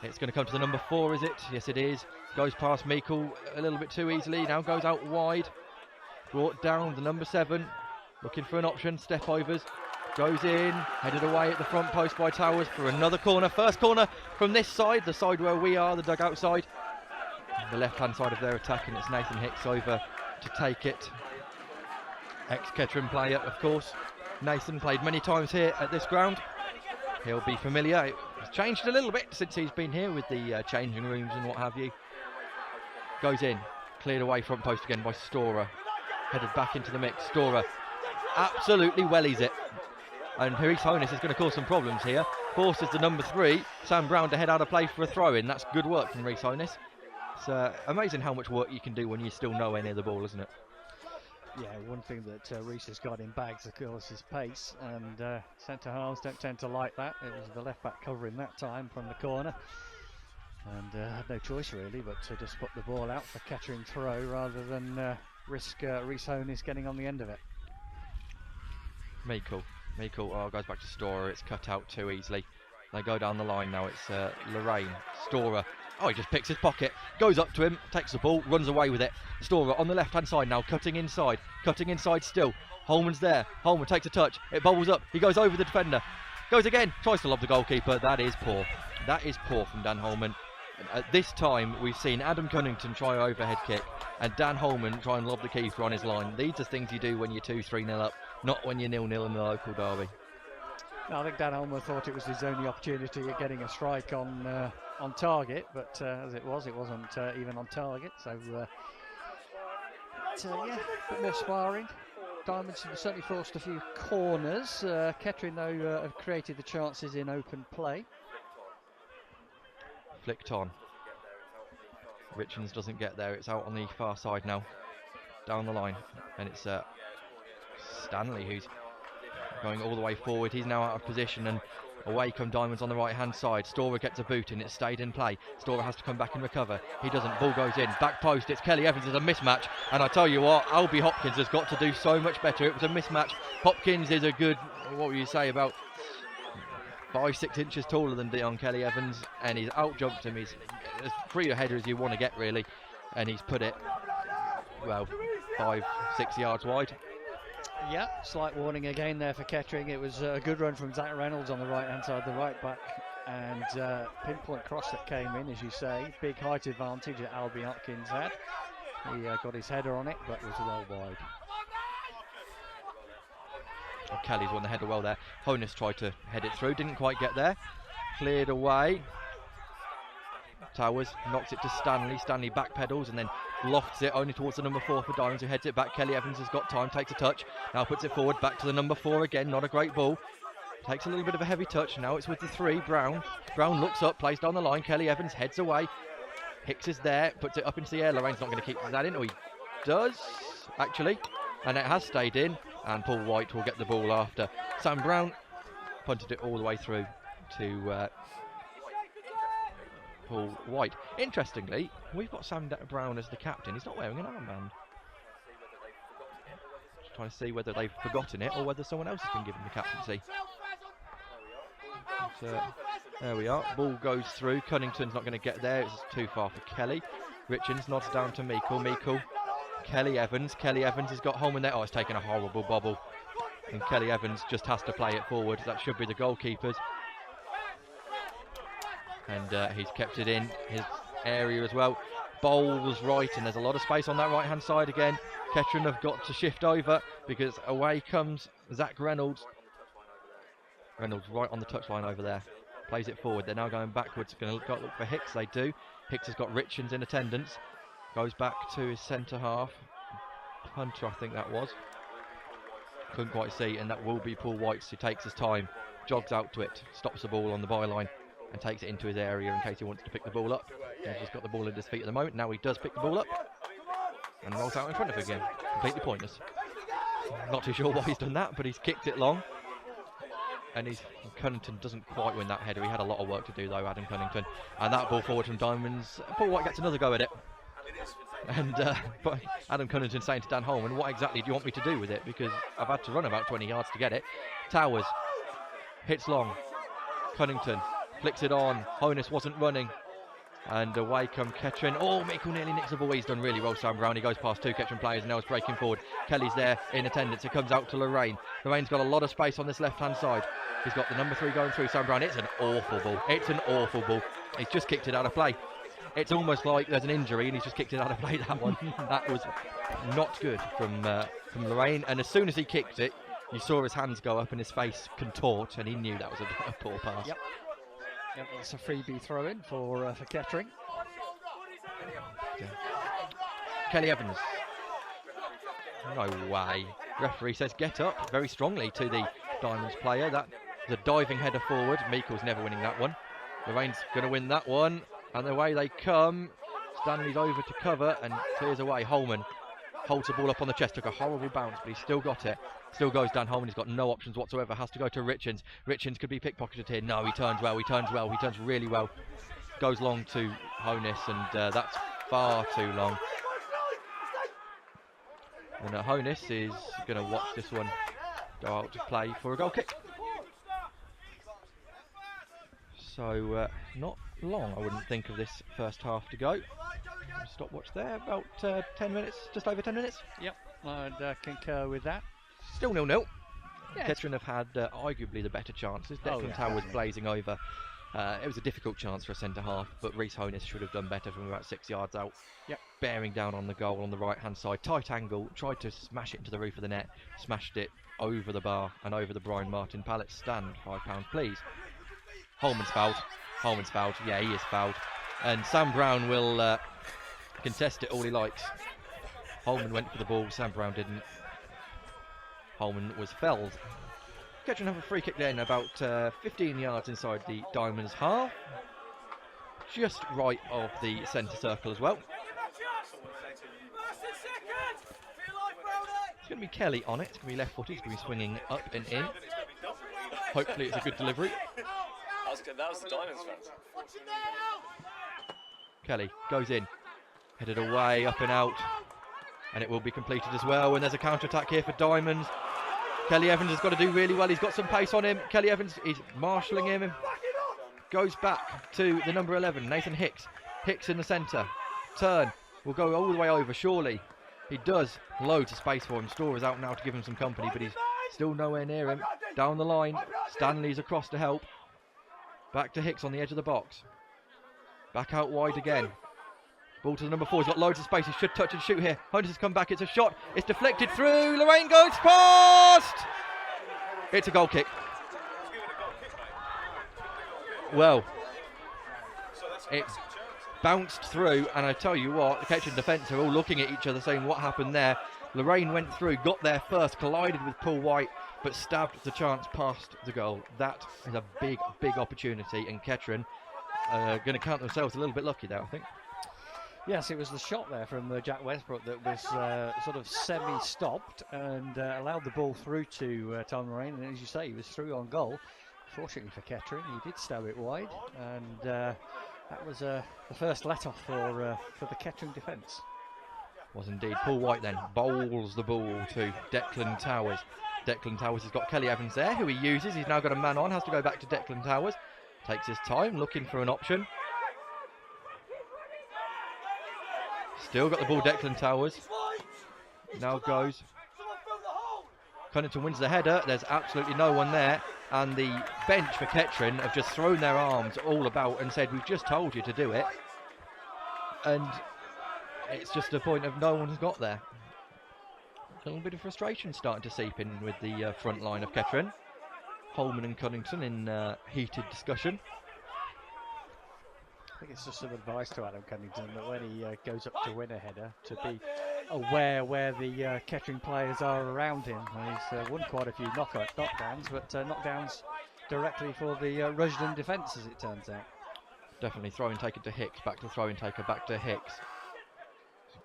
S3: It's going to come to the number 4, is it? Yes, it is. Goes past Meikle a little bit too easily. Now goes out wide. Brought down the number 7. Looking for an option. Step overs. Goes in. Headed away at the front post by Towers for another corner. First corner from this side, the side where we are, the dugout side. The left-hand side of their attack, and it's Nathan Hicks over to take it. Ex-Kettering player, of course. Nathan played many times here at this ground. He'll be familiar. It's changed a little bit since he's been here with the changing rooms and what have you. Goes in, cleared away front post again by Storer. Headed back into the mix. Storer absolutely wellies it. And Reece Honus is going to cause some problems here. Forces the number 3, Sam Brown, to head out of play for a throw-in. That's good work from Reece Honus. It's amazing how much work you can do when you're still nowhere near the ball, isn't it?
S2: Yeah, one thing that Reece has got in bags, of course, is pace, and centre halves don't tend to like that. It was the left back covering that time from the corner, and had no choice really but to just put the ball out for Kettering throw rather than risk Reece Honus getting on the end of it.
S3: Meikle goes back to Storer. It's cut out too easily. They go down the line now. It's Lorraine. Storer. Oh, he just picks his pocket, goes up to him, takes the ball, runs away with it. Storer on the left-hand side now, cutting inside still. Holman's there. Holman takes a touch. It bobbles up. He goes over the defender. Goes again. Tries to lob the goalkeeper. That is poor. That is poor from Dan Holman. At this time, we've seen Adam Cunnington try an overhead kick and Dan Holman try and lob the keeper on his line. These are things you do when you're 2-3-0 up, not when you're 0-0 in the local derby.
S2: No, I think Dan Holman thought it was his only opportunity of getting a strike on target, but as it wasn't even on target. So, yeah, a bit more sparring. Diamonds have certainly forced a few corners. Kettering, though, have created the chances in open play.
S3: Flicked on. Richards doesn't get there. It's out on the far side now, down the line, and it's Stanley who's going all the way forward. He's now out of position, and away come Diamonds on the right hand side. Storer gets a boot and it's stayed in play. Storer has to come back and recover. He doesn't. Ball goes in. Back post. It's Kelly Evans. It's a mismatch. And I tell you what, Albie Hopkins has got to do so much better. It was a mismatch. Hopkins is a good, what would you say, about 5-6 inches taller than Dion Kelly Evans, and he's out jumped him. He's as free a header as you want to get really, and he's put it, well, 5-6 yards wide.
S2: Yeah, slight warning again there for Kettering. It was a good run from Zach Reynolds on the right-hand side, the right back, and pinpoint cross that came in, as you say. Big height advantage that Albie Hopkins had. He got his header on it, but was well wide.
S3: Oh, Kelly's won the header well there. Honus tried to head it through, didn't quite get there. Cleared away. Towers knocks it to Stanley. Stanley backpedals and then lofts it only towards the number 4 for Diamonds, who heads it back. Kelly Evans has got time, takes a touch, now puts it forward back to the number 4 again. Not a great ball, takes a little bit of a heavy touch. Now it's with the 3, Brown. Brown looks up, plays down the line. Kelly Evans heads away. Hicks is there, puts it up into the air. Lorraine's not going to keep that in. Oh, he does actually, and it has stayed in, and Paul White will get the ball after. Sam Brown punted it all the way through to Paul White. Interestingly, we've got Sam Brown as the captain. He's not wearing an armband. Just trying to see whether they've forgotten it or whether someone else has been given the captaincy. But, there we are. Ball goes through. Cunnington's not going to get there. It's too far for Kelly. Richards nods down to Meikle. Meikle. Kelly Evans. Kelly Evans has got Holman there. Oh, it's taken a horrible bobble. And Kelly Evans just has to play it forward. That should be the goalkeeper's. And he's kept it in his area as well. Bowl was right, and there's a lot of space on that right hand side again. Kettering have got to shift over because away comes Zach Reynolds. Reynolds right on the touchline over there. Plays it forward. They're now going backwards. Going to look for Hicks. They do. Hicks has got Richards in attendance. Goes back to his centre half. Hunter, I think that was. Couldn't quite see, and that will be Paul White, who takes his time, jogs out to it, stops the ball on the byline, and takes it into his area in case he wants to pick the ball up. He's just got the ball at his feet at the moment. Now he does pick the ball up and rolls out in front of it again. Completely pointless. Not too sure why he's done that, but he's kicked it long. And Cunnington doesn't quite win that header. He had a lot of work to do though, Adam Cunnington. And that ball forward from Diamonds. Paul White gets another go at it. And but Adam Cunnington saying to Dan Holman, what exactly do you want me to do with it? Because I've had to run about 20 yards to get it. Towers hits long. Cunnington flicks it on. Honus wasn't running. And away come Kettering. Oh, Meikle nearly nicks the ball. He's done really well, Sam Brown. He goes past 2 Kettering players and now it's breaking forward. Kelly's there in attendance. It comes out to Lorraine. Lorraine's got a lot of space on this left-hand side. He's got the number 3 going through, Sam Brown. It's an awful ball. It's an awful ball. He's just kicked it out of play. It's almost like there's an injury and he's just kicked it out of play, that one. That was not good from Lorraine. And as soon as he kicked it, you saw his hands go up and his face contort, and he knew that was a poor pass.
S2: Yep, that's a freebie throw-in for Kettering.
S3: Yeah. Kelly Evans. No way. Referee says get up very strongly to the Diamonds player. That was a diving header forward. Meikle's never winning that one. Lorraine's going to win that one. And the way they come, Stanley's over to cover and clears away. Holman holds the ball up on the chest, took a horrible bounce, but he's still got it. Still goes down Holman, he's got no options whatsoever, has to go to Richards. Richards could be pickpocketed here. No, he turns well, he turns really well. Goes long to Honus, and that's far too long. And Honus is going to watch this one go out to play for a goal kick. So not long, I wouldn't think, of this first half to go. Stopwatch there, about 10 minutes, just over 10 minutes.
S2: Yep, I'd concur with that.
S3: Still 0-0.
S2: Yeah.
S3: Kettering have had arguably the better chances. Declan Towers blazing over. It was a difficult chance for a centre half, but Reece Honus should have done better from about 6 yards out.
S2: Yep.
S3: Bearing down on the goal on the right hand side. Tight angle, tried to smash it into the roof of the net, smashed it over the bar and over the Brian Martin pallet stand. £5 please. Holman's fouled. Yeah, he is fouled. And Sam Brown will contest it all he likes. Holman went for the ball, Sam Brown didn't. Holman was felled. Kettering have a free kick then, about 15 yards inside the Diamonds half. Just right of the centre circle as well. It's going to be Kelly on it. It's going to be left footed. It's going to be swinging up and in. Hopefully it's a good delivery.
S4: That was the Diamonds fans.
S3: Kelly goes in. Headed away, up and out. And it will be completed as well. And there's a counter-attack here for Diamonds. Kelly Evans has got to do really well. He's got some pace on him. Kelly Evans is marshalling him. Goes back to the number 11, Nathan Hicks. Hicks in the centre. Turn. Will go all the way over, surely. He does. Loads of space for him. Storer's out now to give him some company, but he's still nowhere near him. Down the line. Stanley's across to help. Back to Hicks on the edge of the box. Back out wide again. Ball to the number 4. He's got loads of space. He should touch and shoot here. Hunters has come back. It's a shot. It's deflected through. Lorraine goes past. It's a goal kick. Well, it's bounced through, and I tell you what, the Kettering defence are all looking at each other saying what happened there. Lorraine went through, got there first, collided with Paul White, but stabbed the chance past the goal. That is a big, big opportunity, and Kettering are going to count themselves a little bit lucky there, I think.
S2: Yes, it was the shot there from Jack Westbrook that was sort of semi-stopped and allowed the ball through to Tom Lorraine, and as you say, he was through on goal. Fortunately for Kettering, he did stab it wide, and that was the first let-off for the Kettering defence.
S3: Was indeed. Paul White then bowls the ball to Declan Towers. Declan Towers has got Kelly Evans there, who he uses. He's now got a man on, has to go back to Declan Towers. Takes his time, looking for an option. Still got the ball, Declan Towers. Now goes. Cunnington wins the header. There's absolutely no one there. And the bench for Kettering have just thrown their arms all about and said, we've just told you to do it. And it's just a point of no one's got there. A little bit of frustration starting to seep in with the front line of Kettering. Holman and Cunnington in heated discussion.
S2: I think it's just some advice to Adam Cunnington that when he goes up to win a header, to be aware where the Kettering players are around him. And he's won quite a few knockdowns, but knockdowns directly for the Rushden defence, as it turns out.
S3: Definitely throwing taken to Hicks, back to throwing taker, back to Hicks.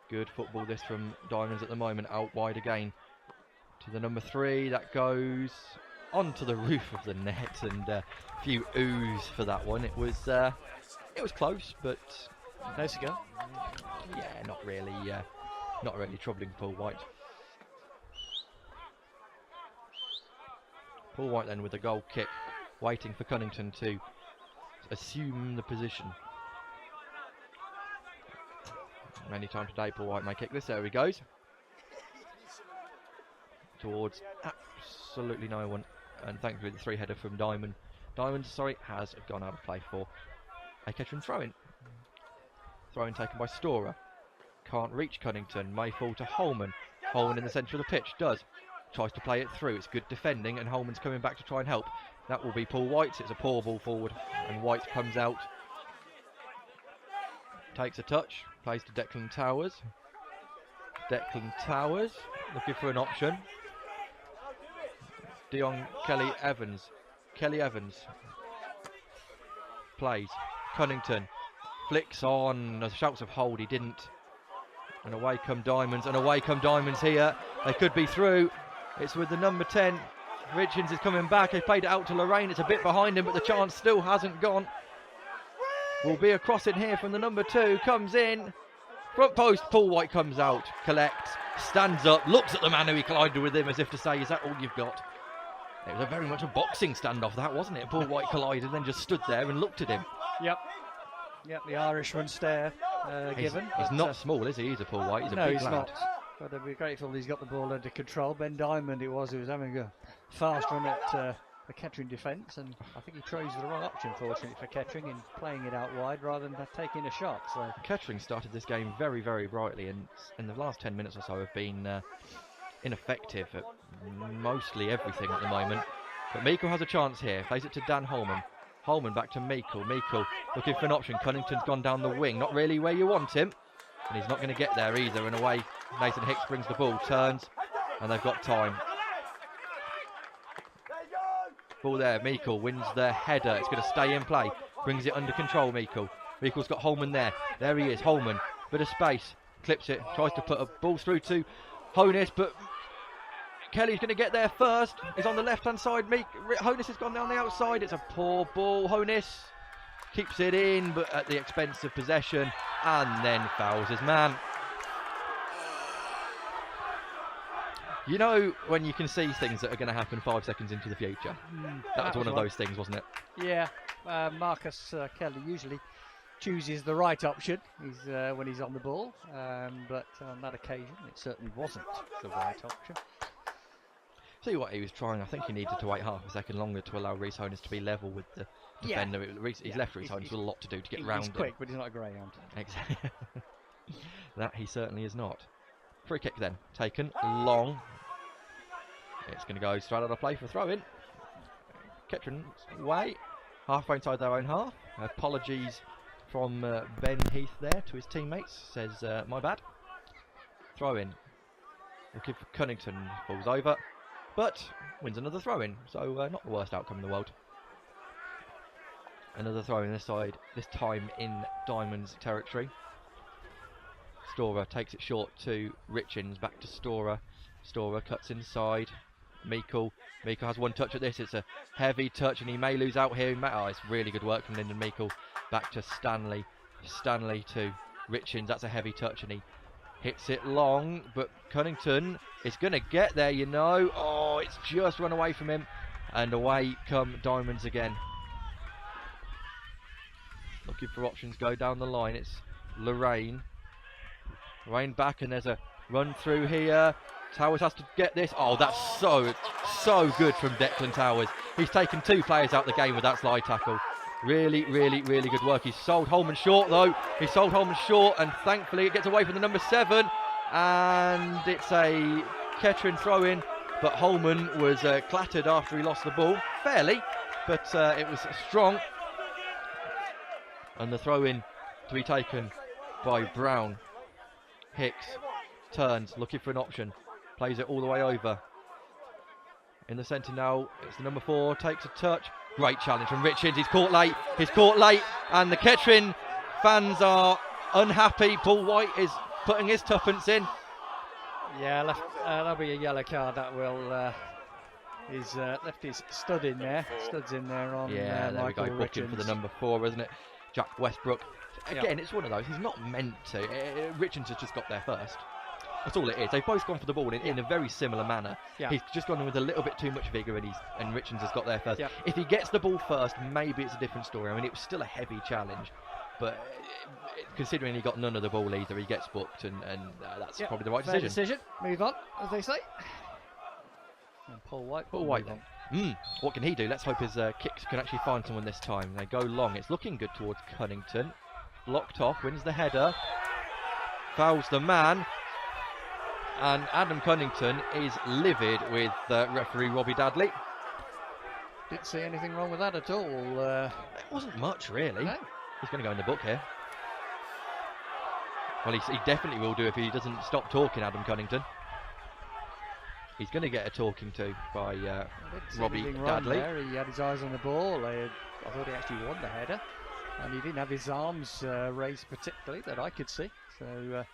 S3: Good football this from Diamonds at the moment, out wide again to the number 3. That goes onto the roof of the net, and a few oohs for that one. It was close, but
S2: Close to go.
S3: Yeah, not really troubling Paul White. Paul White then with a goal kick, waiting for Cunnington to assume the position. Many times today Paul White may kick this. There he goes. Towards absolutely no one. And thankfully the 3-header from Diamonds has gone out of play for a Kettering throw-in. Throw-in taken by Storer. Can't reach Cunnington. May fall to Holman. Holman in the centre of the pitch. Does. Tries to play it through. It's good defending, and Holman's coming back to try and help. That will be Paul White's. It's a poor ball forward, and White comes out. Takes a touch. Plays to Declan Towers. Declan Towers looking for an option. Kelly Evans. Kelly Evans plays. Cunnington flicks on. The shouts of hold. He didn't. And away come Diamonds. And away come Diamonds here. They could be through. It's with the number 10. Richards is coming back. He played it out to Lorraine. It's a bit behind him, but the chance still hasn't gone. Will be a cross in here from the number 2. Comes in. Front post. Paul White comes out. Collects. Stands up. Looks at the man who he collided with him as if to say, is that all you've got? It was very much a boxing standoff, that, wasn't it? Paul White collided and then just stood there and looked at him.
S2: Yep, the Irishman stare given.
S3: He's not small, is he? He's a Paul White. He's a big lad.
S2: No, he's not. But I'd be grateful he's got the ball under control. Ben Diamond it was who was having a fast run at the Kettering defence, and I think he chose the wrong option, fortunately, for Kettering in playing it out wide rather than taking a shot. So
S3: Kettering started this game very, very brightly, and in the last 10 minutes or so have been ineffective at mostly everything at the moment. But Meikle has a chance here. Plays it to Dan Holman. Holman back to Meikle. Meikle looking for an option. Cunnington's gone down the wing. Not really where you want him. And he's not going to get there either. And away Nathan Hicks brings the ball. Turns. And they've got time. Ball there. Meikle wins the header. It's going to stay in play. Brings it under control, Meikle. Meikle's got Holman there. There he is. Holman. Bit of space. Clips it. Tries to put a ball through to Honus, but Kelly's going to get there first. He's on the left-hand side. Honus has gone down the outside. It's a poor ball. Honus keeps it in, but at the expense of possession, and then fouls his man. You know when you can see things that are going to happen 5 seconds into the future? That was one of those things, wasn't it?
S2: Yeah, Marcus Kelly usually chooses the right option when he's on the ball, but on that occasion it certainly wasn't the right option.
S3: See what he was trying. I think he needed to wait half a second longer to allow Rhys Honus to be level with the defender. He's left Rhys Honus with a lot to do to get round him.
S2: He's quick, but he's not a greyhound.
S3: Exactly. That he certainly is not. Free kick then, taken long. It's going to go straight out of play for a throw-in. Kettering way, halfway inside their own half. Apologies from Ben Heath there to his teammates. Says, my bad. Throw-in. Looking for Cunnington. Falls over, but wins another throw-in. So not the worst outcome in the world. Another throw-in this side, this time in Diamonds territory. Storer takes it short to Richins, back to Storer. Storer cuts inside. Meikle has one touch at this. It's a heavy touch and he may lose out here. Oh, it's really good work from Lyndon Meikle. Back to Stanley. Stanley to Richins. That's a heavy touch and he hits it long. But Cunnington is going to get there, you know. Oh, it's just run away from him. And away come Diamonds again. Looking for options, go down the line. It's Lorraine. Lorraine back and there's a run through here. Towers has to get this. Oh, that's so good from Declan Towers. He's taken 2 players out the game with that slide tackle. Really good work. He's sold Holman short though. He sold Holman short and thankfully it gets away from the number 7. And it's a Kettering throw in. But Holman was clattered after he lost the ball. Fairly, but it was strong. And the throw in to be taken by Brown. Hicks turns, looking for an option. Plays it all the way over. In the centre now, it's the number 4, takes a touch. Great challenge from Richards. He's caught late, and the Kettering fans are unhappy. Paul White is putting his tuppence in.
S2: Yeah, that'll be a yellow card. That will. He's left his stud in there. Studs in there on.
S3: Yeah, there
S2: Michael
S3: we go. Booking for the number 4, isn't it? Jack Westbrook. Again, it's one of those. He's not meant to. Richards has just got there first. That's all it is. They've both gone for the ball in a very similar manner. Yeah. He's just gone in with a little bit too much vigour and Richards has got there first. Yeah. If he gets the ball first, maybe it's a different story. I mean, it was still a heavy challenge, but considering he got none of the ball either, he gets booked and that's probably the right decision.
S2: Move on, as they say. And Paul White
S3: then. What can he do? Let's hope his kicks can actually find someone this time. They go long. It's looking good towards Cunnington. Blocked off, wins the header. Fouls the man. And Adam Cunnington is livid with referee Robbie Dadley.
S2: Didn't see anything wrong with that at all.
S3: It wasn't much, really. No. He's going to go in the book here. Well, he definitely will do if he doesn't stop talking, Adam Cunnington. He's going to get a talking to by Robbie Dadley.
S2: There. He had his eyes on the ball. I thought he actually won the header. And he didn't have his arms raised particularly that I could see. So...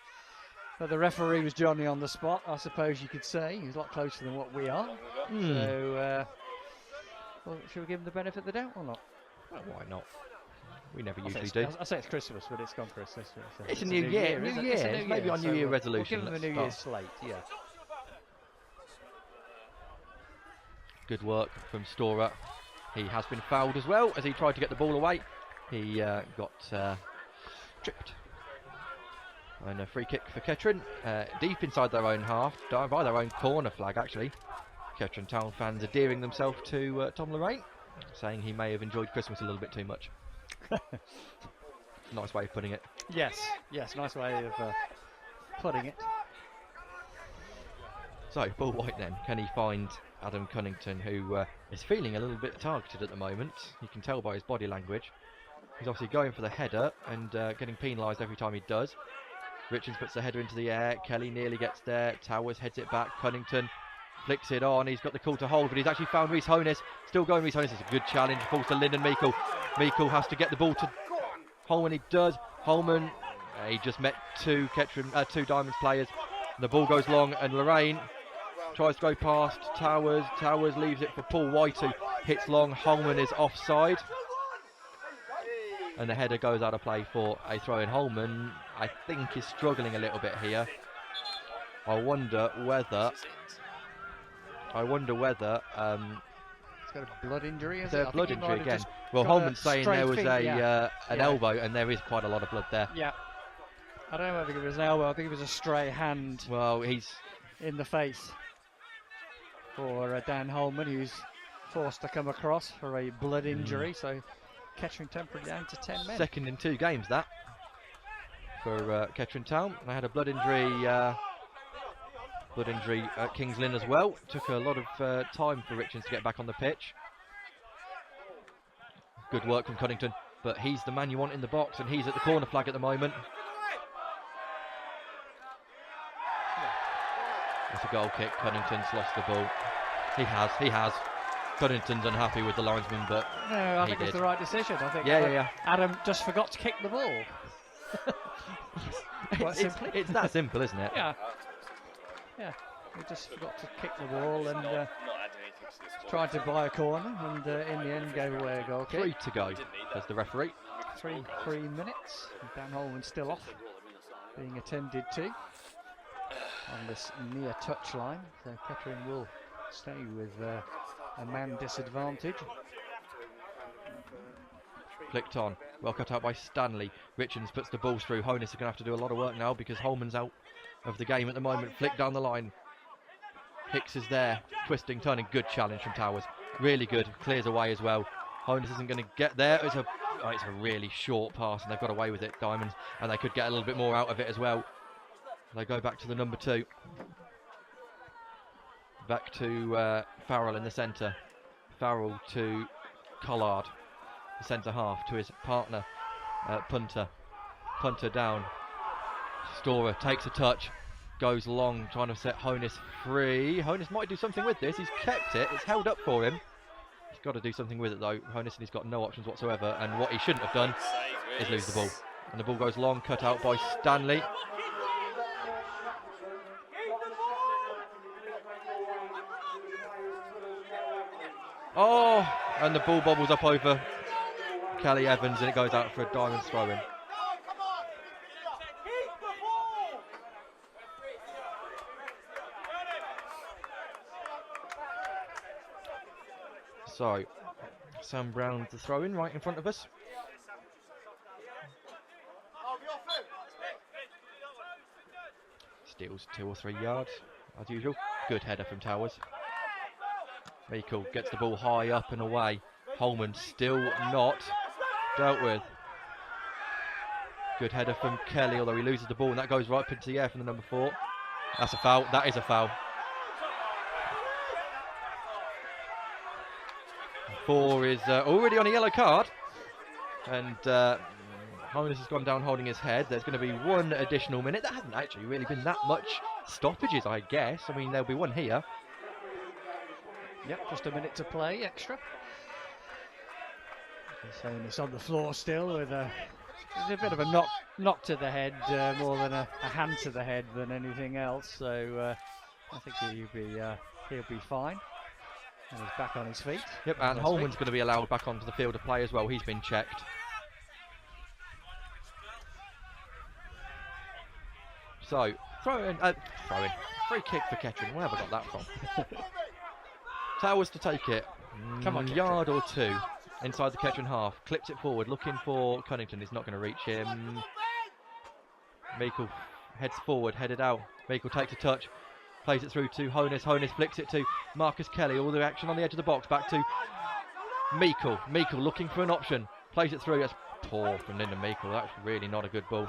S2: but the referee was Johnny on the spot, I suppose you could say. He's a lot closer than what we are. So, well, should we give him the benefit of the doubt or not?
S3: Well, why not? We never usually do.
S2: I say it's Christmas, but it's gone Christmas.
S3: It's a new year. It's maybe on New Year resolution.
S2: We'll give him a New Year's slate, yeah.
S3: Good work from Storer. He has been fouled as well as he tried to get the ball away. He got tripped. And a free kick for Kettering, deep inside their own half, by their own corner flag actually. Kettering Town fans endearing themselves to Tom Lorraine, saying he may have enjoyed Christmas a little bit too much. Nice way of putting it.
S2: Yes, nice way of putting it.
S3: So, Paul White then, can he find Adam Cunnington, who is feeling a little bit targeted at the moment? You can tell by his body language. He's obviously going for the header and getting penalised every time he does. Richards puts the header into the air. Kelly nearly gets there. Towers heads it back. Cunnington flicks it on. He's got the call to hold, but he's actually found Rhys Honus. Still going Rhys Honus. It's a good challenge. Falls to Lyndon Meikle. Meikle has to get the ball to Holman. He does. Holman, he just met two Diamonds players. The ball goes long, and Lorraine tries to go past Towers. Towers leaves it for Paul White, who hits long. Holman is offside. And the header goes out of play for a throw in. Holman, I think, is struggling a little bit here. I wonder whether
S2: He's got a blood injury, is
S3: Is there
S2: it?
S3: a blood
S2: I think he
S3: injury
S2: might have
S3: again?
S2: just
S3: Well,
S2: got a
S3: Holman's saying
S2: stray
S3: there was
S2: feet,
S3: an
S2: yeah.
S3: elbow, and there is quite a lot of blood there.
S2: Yeah. I don't know whether it was an elbow. I think it was a stray hand
S3: Well, he's
S2: in the face for Dan Holman, who's forced to come across for a blood injury. So Kettering temporarily down to 10 men.
S3: second in 2 games that for Kettering Town. They had a blood injury at Kings Lynn as well. Took a lot of time for Richards to get back on the pitch. Good work from Cunnington, but he's the man you want in the box, and he's at the corner flag at the moment. It's a goal kick. Cunnington's lost the ball. He has. Cunnington's unhappy with the linesman, but
S2: No, I think it's the right decision. I think
S3: yeah.
S2: Adam just forgot to kick the ball. Quite simply.
S3: It's that simple, isn't it?
S2: Yeah. He just forgot to kick the ball and
S4: Not adding anything to this score.
S2: tried to buy a corner, and in the end gave away a goal kick.
S3: 3 to go, says the referee.
S2: 3 minutes. Dan Holman still off, being attended to on this near touchline. So Kettering will stay with a man disadvantage.
S3: Flicked on, well cut out by Stanley. Richards puts the balls through. Honus is going to have to do a lot of work now because Holman's out of the game at the moment. Flick down the line. Hicks is there, twisting, turning. Good challenge from Towers, really good. Clears away as well. Honus isn't going to get there. It's a really short pass, and they've got away with it, Diamonds, and they could get a little bit more out of it as well. They go back to the number 2. Back to Farrell in the centre. Farrell to Collard, the centre half, to his partner, Punter. Punter down. Storer takes a touch, goes long, trying to set Honus free. Honus might do something with this. He's kept it. It's held up for him. He's got to do something with it though. Honus, and he's got no options whatsoever. And what he shouldn't have done is lose the ball. And the ball goes long, cut out by Stanley. Oh, and the ball bobbles up over Kelly Evans, and it goes out for a Diamonds throw-in. So, Sam Brown the throw-in right in front of us. Steals 2 or 3 yards, as usual. Good header from Towers. Meikle gets the ball high up and away. Holman still not dealt with. Good header from Kelly, although he loses the ball, and that goes right up into the air from the number 4. That's a foul. That is a foul. 4 is already on a yellow card, and Holmes has gone down holding his head. There's going to be 1 additional minute. There hasn't actually really been that much stoppages, I guess. I mean, there'll be 1 here.
S2: Yep, just a minute to play extra. Saying it's on the floor still with a bit of a knock to the head, more than a hand to the head than anything else. So I think he'll be fine. And he's back on his feet.
S3: Yep, and Holman's going to be allowed back onto the field to play as well. He's been checked. So, free kick for Kettering. Where have I got that from? Towers to take it.
S2: Come on,
S3: yard or 2 inside the Kettering half. Clips it forward, looking for Cunnington. He's not going to reach him. Meikle heads forward, headed out. Meikle takes a touch. Plays it through to Honus. Honus flicks it to Marcus Kelly. All the action on the edge of the box. Back to Meikle. Meikle looking for an option. Plays it through. That's poor from Lyndon Meikle. That's really not a good ball.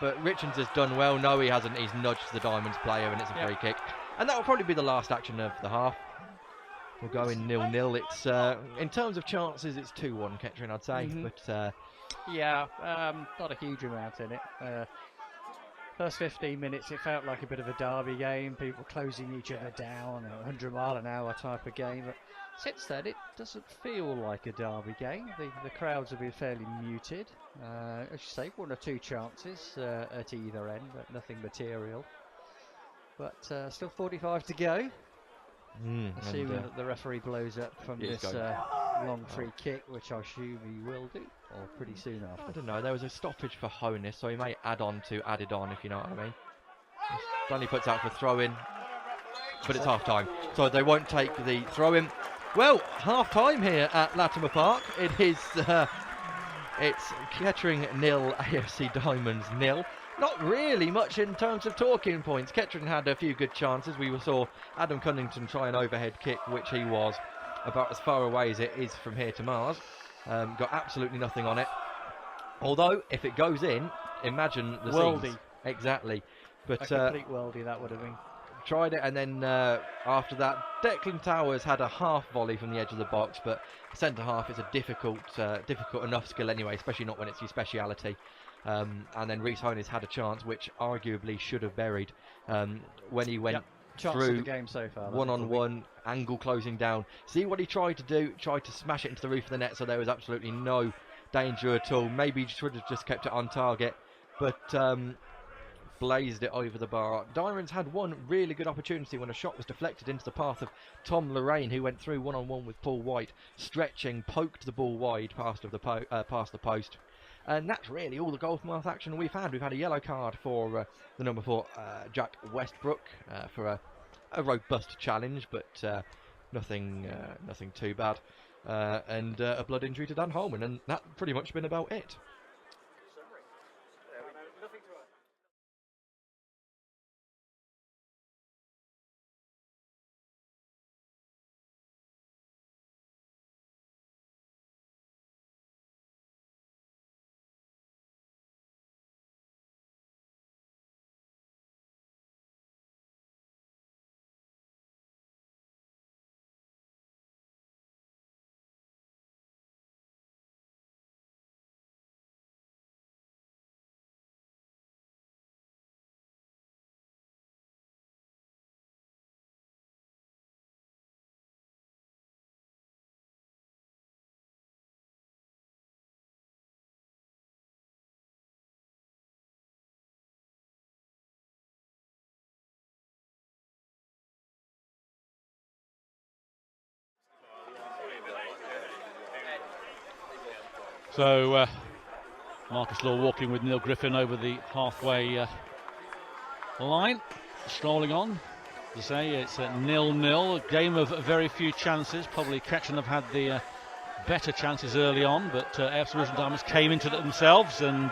S3: But Richards has done well. No, he hasn't. He's nudged the Diamonds player, and it's a free kick. And that will probably be the last action of the half. We'll go in 0-0. It's in terms of chances, it's 2-1 Kettering, I'd say. But
S2: not a huge amount in it. First 15 minutes, it felt like a bit of a derby game, people closing each other down, a 100-mile-an-hour type of game. But since then, it doesn't feel like a derby game. The crowds have been fairly muted. As you say, 1 or 2 chances at either end, but nothing material. But still 45 to go. Assuming that the referee blows up from this long free kick, which I assume he will do, or pretty soon after.
S3: I don't know, there was a stoppage for Honus, so he may added on, if you know what I mean. Stanley puts out for throw-in, but it's half-time, so they won't take the throw-in. Well, half time here at Latimer Park. It is it's Kettering 0, AFC Diamonds 0. Not really much in terms of talking points. Kettering had a few good chances. We saw Adam Cunnington try an overhead kick, which he was about as far away as it is from here to Mars. Got absolutely nothing on it. Although, if it goes in, imagine the
S2: Worldy.
S3: scenes. Exactly. But
S2: A complete worldie that would have been.
S3: tried it, and then after that, Declan Towers had a half volley from the edge of the box, but centre half is a difficult enough skill anyway, especially not when it's your speciality. And then Reece Honey's had a chance, which arguably should have buried when he went
S2: Chance
S3: through
S2: of the game so far.
S3: one-on-one, angle closing down. See what he tried to do? Tried to smash it into the roof of the net, so there was absolutely no danger at all. Maybe he should have just kept it on target, but blazed it over the bar. Diamonds had one really good opportunity when a shot was deflected into the path of Tom Lorraine, who went through one-on-one with Paul White, stretching, poked the ball wide past the post. And that's really all the Golfmouth action we've had. We've had a yellow card for the number 4, Jack Westbrook, for a robust challenge, but nothing too bad. And a blood injury to Dan Holman, and that's pretty much been about it.
S1: So Marcus Law walking with Neil Griffin over the halfway line, strolling on. To say it's a 0-0, a game of very few chances. Probably Kettering have had the better chances early on, but AFC Rushden Diamonds came into it themselves, and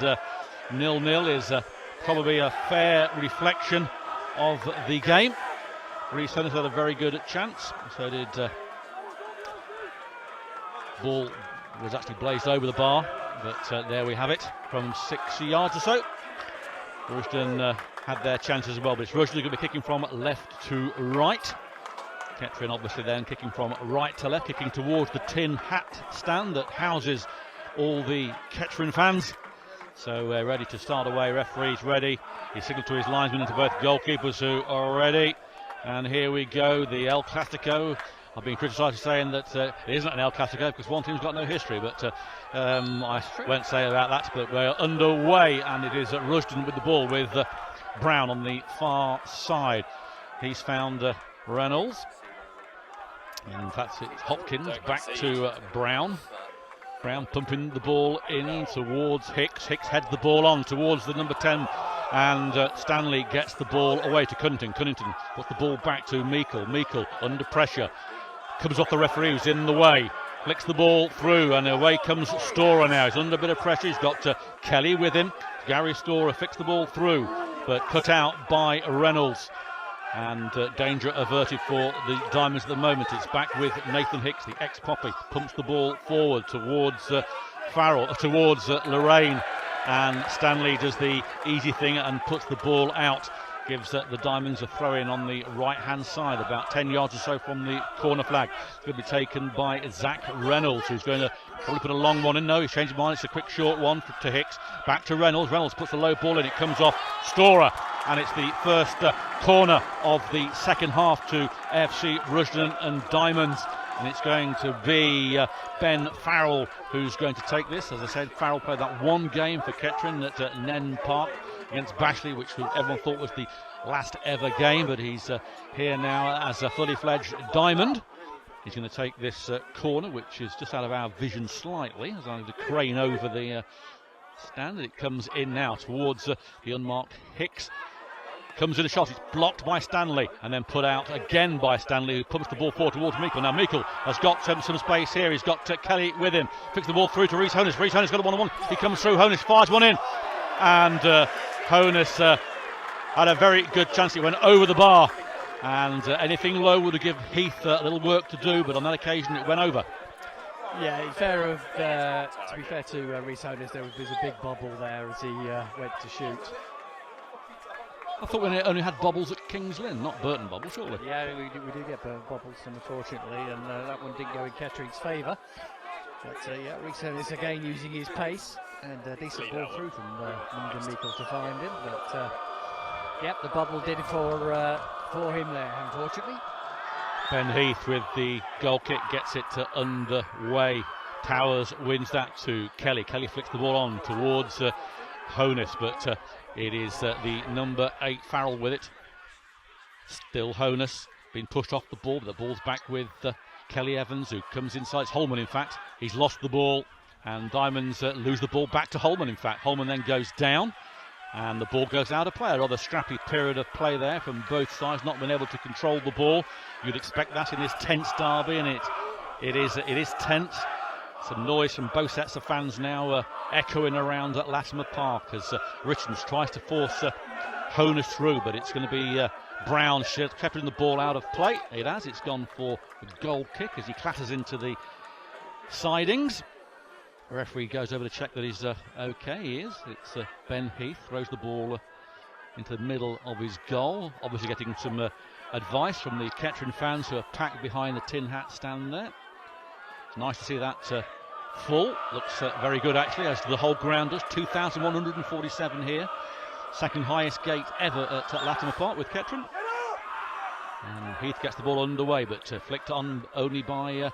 S1: 0-0 is probably a fair reflection of the game. Reece Hunners had a very good chance, so did ball was actually blazed over the bar, but there we have it from 6 yards or so. Rushden had their chances as well, but it's Rushden going to be kicking from left to right. Kettering obviously then kicking from right to left, kicking towards the tin hat stand that houses all the Kettering fans. So ready to start away, referee's ready. He signalled to his linesmen and to both goalkeepers who are ready. And here we go, the El Clasico. I've been criticised for saying that it isn't an El Clasico because one team's got no history, but I won't say about that. But we're underway, and it is Rushden with the ball with Brown on the far side. He's found Reynolds. In fact, it's Hopkins back to Brown. Brown pumping the ball in towards Hicks. Hicks heads the ball on towards the number 10. And Stanley gets the ball away to Cunnington. Cunnington puts the ball back to Meikle. Meikle under pressure. Comes off the referee who's in the way. Flicks the ball through, and away comes Storer now. He's under a bit of pressure. He's got Kelly with him. Gary Storer flicks the ball through, but cut out by Reynolds. And danger averted for the Diamonds at the moment. It's back with Nathan Hicks, the ex-Poppy. Pumps the ball forward towards towards Lorraine. And Stanley does the easy thing and puts the ball out. Gives the Diamonds a throw-in on the right-hand side, about 10 yards or so from the corner flag. It's going to be taken by Zach Reynolds, who's going to probably put a long one in. No, he's changed his mind. It's a quick short one to Hicks. Back to Reynolds. Reynolds puts the low ball in. It comes off Storer. And it's the first corner of the second half to AFC Rushden and Diamonds. And it's going to be Ben Farrell who's going to take this. As I said, Farrell played that one game for Kettering at Nen Park against Bashley, which everyone thought was the last ever game, but he's here now as a fully fledged Diamond. He's going to take this corner, which is just out of our vision slightly, as I'm going to crane over the stand. It comes in now towards the unmarked Hicks. comes in a shot, it's blocked by Stanley and then put out again by Stanley, who pumps the ball forward towards Meikle. Now Meikle has got some space here, he's got Kelly with him, flicks the ball through to Rhys Honus. Rhys Honus got a 1-on-1, he comes through, Honus fires one in, and Honus had a very good chance. It went over the bar, and anything low would have given Heath a little work to do, but on that occasion it went over.
S2: Yeah, to be fair to Rhys Honus, there's a big bubble there as he went to shoot.
S1: I thought we only had bubbles at Kings Lynn, not Burton bubble, surely.
S2: Yeah, we do get bubbles, unfortunately, and that one didn't go in Kettering's favour. But yeah, Rhys Honus again using his pace, and a decent ball through from Lyndon Meikle to find him. But yep, the bubble did it for him there, unfortunately.
S1: Ben Heath with the goal kick gets it underway. Towers wins that to Kelly. Kelly flicks the ball on towards Honus, but it is the number 8 Farrell with it. Still Honus being pushed off the ball, but the ball's back with Kelly Evans, who comes inside. It's Holman, in fact. He's lost the ball, and Diamonds lose the ball back to Holman, in fact. Holman then goes down, and the ball goes out of play. A rather scrappy period of play there from both sides, not being able to control the ball. You'd expect that in this tense derby, and it is tense. Some noise from both sets of fans now echoing around at Latimer Park as Richards tries to force Honus through, but it's going to be Brown keeping the ball out of play. It has. It's gone for a goal kick as he clatters into the sidings. The referee goes over to check that he's okay. He is. It's Ben Heath throws the ball into the middle of his goal. Obviously getting some advice from the Kettering fans who are packed behind the tin hat stand there. It's nice to see that full. Looks very good actually, as the whole ground does. 2,147 here. Second highest gate ever at Latimer Park with Kettering. And Heath gets the ball underway, but flicked on only by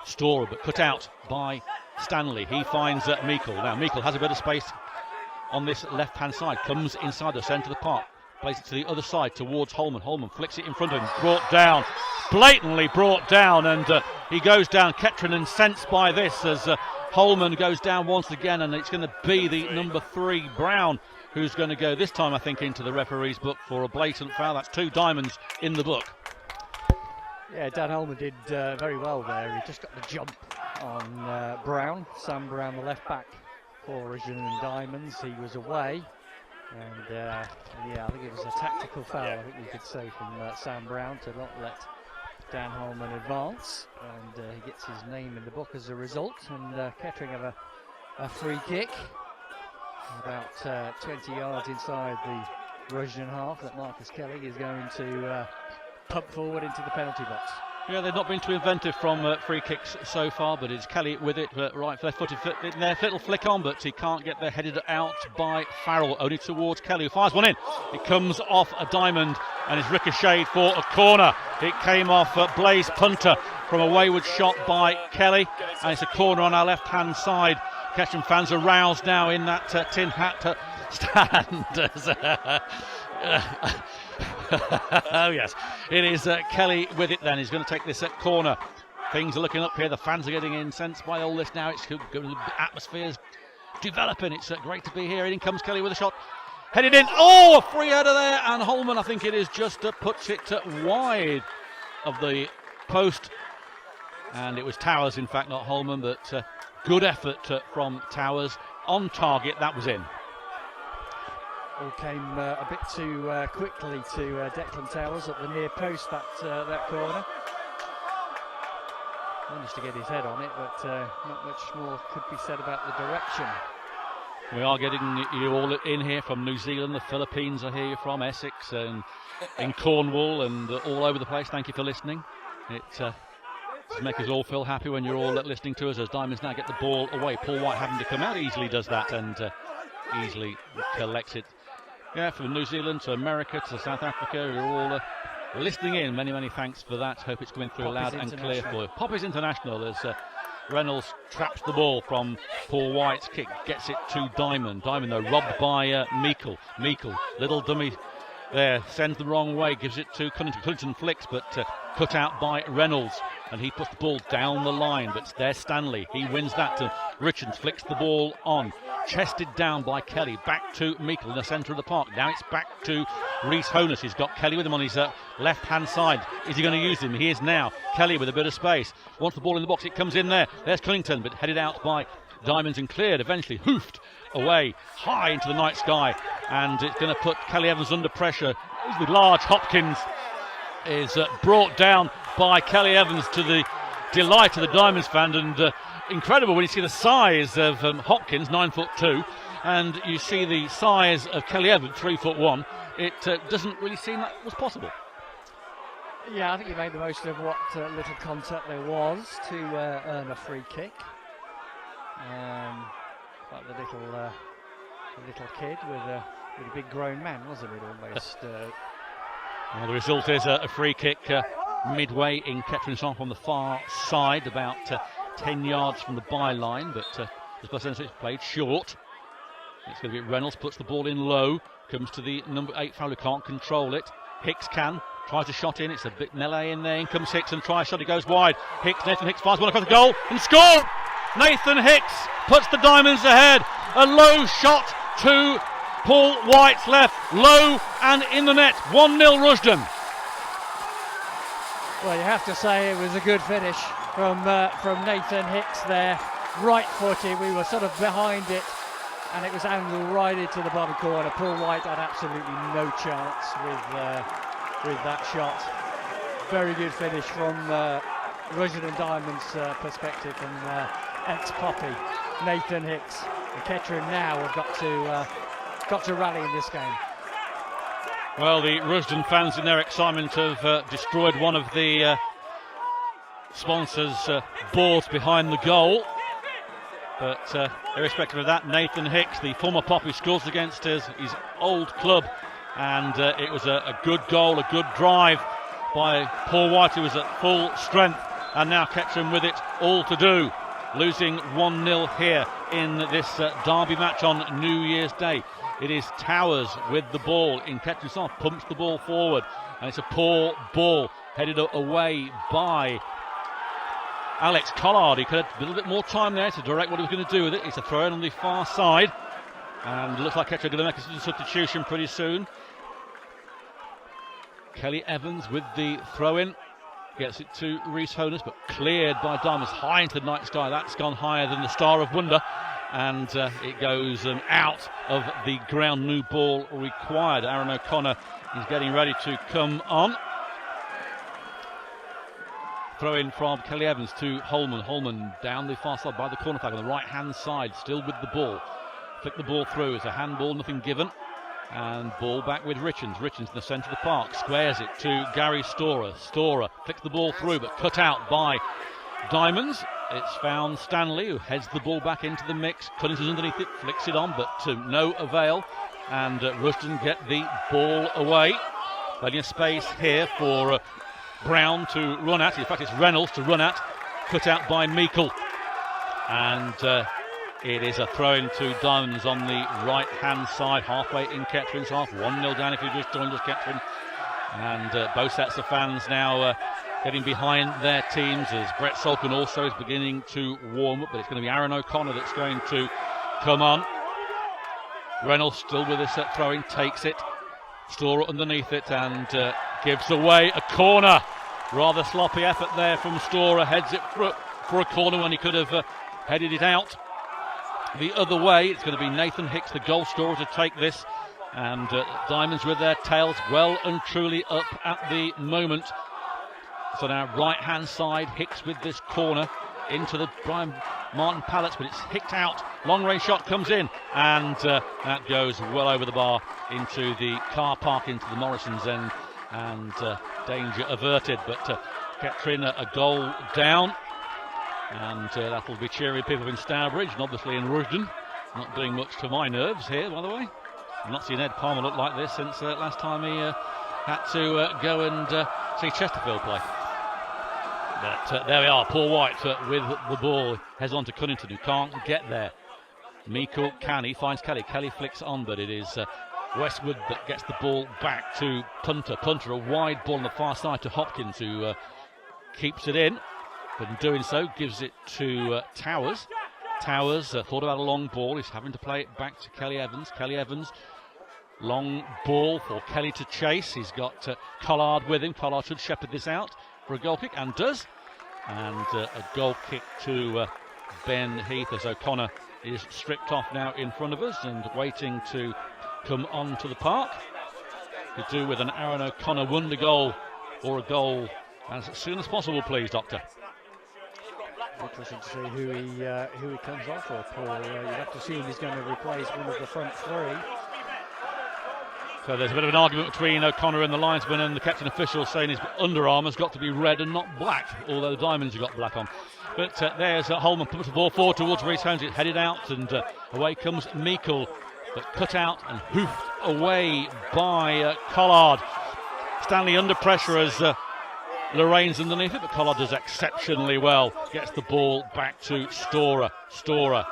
S1: Storer, but cut out by Stanley. He finds Meikle. Now Meikle has a bit of space on this left-hand side, comes inside the centre of the park, plays it to the other side towards Holman. Holman flicks it in front of him, brought down, blatantly brought down, and he goes down. Kettering incensed by this as Holman goes down once again, and it's going to be the number 3 Brown who's going to go this time, I think, into the referee's book for a blatant foul. That's 2 diamonds in the book.
S2: Yeah, Dan Holman did very well there. He just got the jump on Brown, Sam Brown, the left back for Rushden Diamonds. He was away, and yeah, I think it was a tactical foul, I think we could say, from Sam Brown to not let Dan Holman advance, and he gets his name in the book as a result. And Kettering have a free kick about 20 yards inside the Rushden half that Marcus Kelly is going to pump forward into the penalty box.
S1: Yeah, they've not been too inventive from free kicks so far, but it's Kelly with it, right for their footed, their little flick on, but he can't get there, headed out by Farrell, only towards Kelly, who fires one in. It comes off a diamond and is ricocheted for a corner. It came off Blaze Punter from a wayward shot by Kelly, and it's a corner on our left-hand side. Kettering fans are roused now in that tin hat stand. Oh yes, it is Kelly with it then. He's going to take this corner. Things are looking up here. The fans are getting incensed by all this now. It's good. The atmosphere's developing. It's great to be here. In comes Kelly with a shot. Headed in. Oh, a free header there. And Holman, I think it is, just puts it wide of the post. And it was Towers, in fact, not Holman, but good effort from Towers. On target, that was in.
S2: All came a bit too quickly to Declan Towers at the near post, that corner. Managed to get his head on it, but not much more could be said about the direction.
S1: We are getting you all in here from New Zealand, the Philippines are here from, Essex, and in Cornwall, and all over the place. Thank you for listening. It makes us all feel happy when you're all listening to us as Diamonds now get the ball away. Paul White having to come out, easily does that and easily collects it. Yeah, from New Zealand to America to South Africa, you're all listening in. Many, many thanks for that. Hope it's coming through
S2: Poppies
S1: loud and clear for you. Poppies International as Reynolds traps the ball from Paul White's kick, gets it to Diamond. Diamond, though, robbed by Meikle. Meikle, little dummy there, sends the wrong way, gives it to Cunnington. Cunnington flicks, but cut out by Reynolds. And he puts the ball down the line, but there's Stanley. He wins that to Richards, flicks the ball on. chested down by Kelly. Back to Meikle in the centre of the park. Now it's back to Rhys Honus. He's got Kelly with him on his left-hand side. Is he going to use him? He is now. Kelly with a bit of space. Wants the ball in the box. It comes in there. There's Cunnington, but headed out by Diamonds and cleared. Eventually hoofed away high into the night sky. And it's going to put Kelly Evans under pressure. With large Hopkins is brought down by Kelly Evans to the delight of the Diamonds fan. And incredible when you see the size of Hopkins, 9'2", and you see the size of Kelly Evans, 3'1". It doesn't really seem that was possible.
S2: Yeah, I think he made the most of what little contact there was to earn a free kick. Like the little kid with a big grown man, wasn't it, almost?
S1: Well, the result is a free kick midway in Kettering South on the far side, about 10 yards from the byline, but the person it's played short. It's going to be Reynolds, puts the ball in low, comes to the number 8 foul who can't control it. Hicks tries a shot in, it's a bit melee in there. In comes Hicks and tries a shot, it goes wide. Nathan Hicks fires one across the goal and score! Nathan Hicks puts the Diamonds ahead. A low shot to Paul White's left, low and in the net. 1-0 Rushden.
S2: Well, you have to say it was a good finish from Nathan Hicks there, right-footed. We were sort of behind it, and it was angled right into the bottom corner. Paul White had absolutely no chance with that shot. Very good finish from Rushden Diamonds' perspective, from ex-Poppy Nathan Hicks. And Kettering now have got to rally in this game.
S1: Well, the Rushden fans in their excitement have destroyed one of the sponsors' boards behind the goal. But irrespective of that, Nathan Hicks, the former Poppy, scores against his old club. And it was a good goal, a good drive by Paul White, who was at full strength. And now Kettering with it all to do. Losing 1-0 here in this derby match on New Year's Day. It is Towers with the ball in Kettering South, pumps the ball forward, and it's a poor ball headed away by Alex Collard. He could have a little bit more time there to direct what he was going to do with it. It's a throw in on the far side, and it looks like Kettering are going to make a substitution pretty soon. Kelly Evans with the throw in, gets it to Rhys Honus, but cleared by Diamonds high into the night sky. That's gone higher than the Star of Wonder. And it goes out of the ground. New ball required. Aaron O'Connor is getting ready to come on. Throw in from Kelly Evans to Holman. Holman down the far side by the corner flag on the right hand side, still with the ball. Flick the ball through. It's a handball, nothing given. And ball back with Richards. Richards in the centre of the park, squares it to Gary Storer. Storer flicks the ball through, but cut out by Diamonds. It's found Stanley, who heads the ball back into the mix. Cunnington's underneath it, flicks it on, but to no avail. And Rushden get the ball away. Plenty of space here for Brown to run at. In fact, it's Reynolds to run at. Cut out by Meikle. And it is a throw-in to Diamonds on the right-hand side, halfway in Kettering's half. 1-0 down if you just joined us, Kettering. And both sets of fans now getting behind their teams, as Brett Salkin also is beginning to warm up, but it's going to be Aaron O'Connor that's going to come on. Reynolds still with this throw-in, takes it. Storer underneath it and gives away a corner. Rather sloppy effort there from Storer, heads it for a corner when he could have headed it out the other way. It's going to be Nathan Hicks, the goal scorer, to take this. And Diamonds with their tails well and truly up at the moment. So now right-hand side, Hicks with this corner into the Brian Martin pallets, but it's hicked out. Long-range shot comes in, and that goes well over the bar into the car park, into the Morrison's end, and danger averted. But Kettering a goal down, and that will be cheering people in Stourbridge, and obviously in Rushden. Not doing much to my nerves here, by the way. I've not seen Ed Palmer look like this since last time he had to go and see Chesterfield play. But there we are, Paul White with the ball, heads on to Cunnington, who can't get there. Meikle can, he finds Kelly. Kelly flicks on, but it is Westwood that gets the ball back to Punter. Punter, a wide ball on the far side to Hopkins, who keeps it in, but in doing so gives it to Towers. Towers thought about a long ball. He's having to play it back to Kelly Evans. Kelly Evans, long ball for Kelly to chase. He's got Collard with him. Collard should shepherd this out for a goal kick, and does. And a goal kick to Ben Heath as O'Connor is stripped off now in front of us and waiting to come on to the park. Could do with an Aaron O'Connor wonder goal or a goal as soon as possible, please, Doctor.
S2: Interesting to see who he comes off for, Paul. You'd have to assume he's going to replace one of the front three.
S1: So there's a bit of an argument between O'Connor and the linesman and the captain official saying his underarm has got to be red and not black, although the diamonds have got black on. But there's Holman, puts the ball forward towards Reece Holmes. It's headed out and away comes Meikle, but cut out and hoofed away by Collard. Stanley under pressure as Lorraine's underneath it, but Collard does exceptionally well. Gets the ball back to Storer. Storer,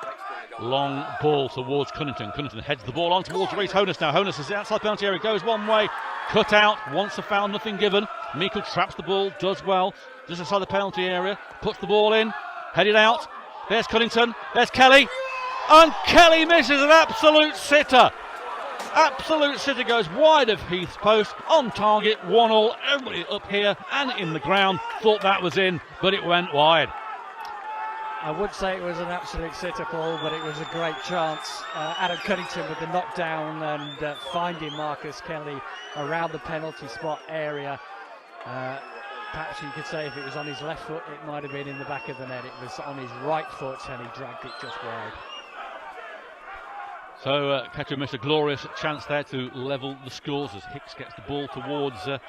S1: long ball towards Cunnington. Cunnington heads the ball on towards Reece Honus now. Honus is outside penalty area, goes one way. Cut out, wants a foul, nothing given. Meikle traps the ball, does well. Just inside the penalty area, puts the ball in, headed out. There's Cunnington, there's Kelly. And Kelly misses an absolute sitter. Absolute sitter, goes wide of Heath's post, on target, 1-1. Everybody up here and in the ground thought that was in, but it went wide.
S2: I would say it was an absolute sitter, Paul, but it was a great chance. Adam Cunnington with the knockdown and finding Marcus Kelly around the penalty spot area. Perhaps you could say if it was on his left foot, it might have been in the back of the net. It was on his right foot and he dragged it just wide.
S1: So Kettering missed a glorious chance there to level the scores as Hicks gets the ball towards the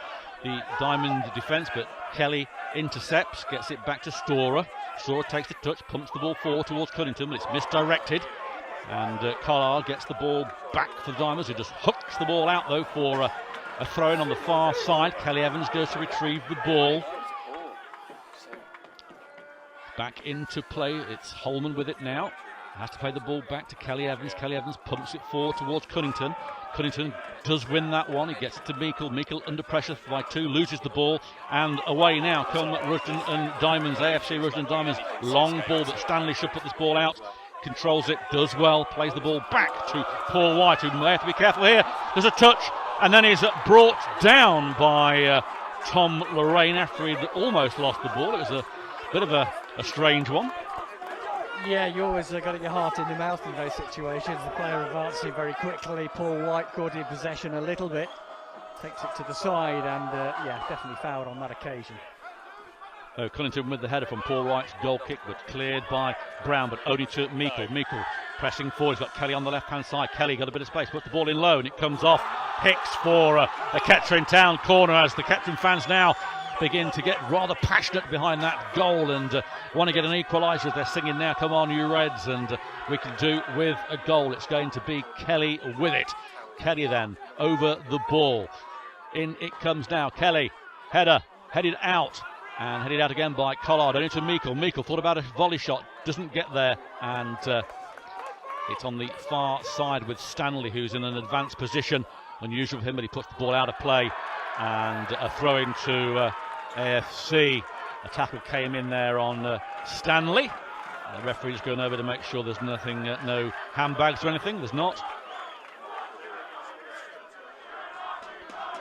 S1: Diamond defence, but Kelly intercepts, gets it back to Storer. Storer takes the touch, pumps the ball forward towards Cunnington, but it's misdirected. And Collard gets the ball back for the Diamonds, who just hooks the ball out though for a throw-in on the far side. Kelly Evans goes to retrieve the ball. Back into play, it's Holman with it now. Has to play the ball back to Kelly Evans. Kelly Evans pumps it forward towards Cunnington. Cunnington does win that one. He gets it to Meikle. Meikle under pressure by two, loses the ball. And away now come Rushden and Diamonds, AFC Rushden Diamonds. Long ball, but Stanley should put this ball out. Controls it, does well, plays the ball back to Paul White, who may have to be careful here. There's a touch, and then he's brought down by Tom Lorraine after he'd almost lost the ball. It was a bit of a strange one.
S2: Yeah, you always got your heart in your mouth in those situations. The player advancing very quickly. Paul White caught in possession a little bit, takes it to the side, and yeah, definitely fouled on that occasion.
S1: Cunnington with the header from Paul White's goal kick, but cleared by Brown, but only to Meikle. Meikle pressing forward. He's got Kelly on the left-hand side. Kelly got a bit of space, put the ball in low, and it comes off. Hicks for a Kettering Town corner as the Kettering fans now begin to get rather passionate behind that goal and want to get an equaliser as they're singing now, come on you Reds, and we can do with a goal. It's going to be Kelly with it. Kelly then over the ball. In it comes now. Kelly, header, headed out, and headed out again by Collard. Only to Meikle. Meikle thought about a volley shot, doesn't get there, and it's on the far side with Stanley, who's in an advanced position. Unusual for him, but he puts the ball out of play, and a throw-in to AFC. A tackle came in there on Stanley. The referee's going over to make sure there's nothing, no handbags or anything. There's not.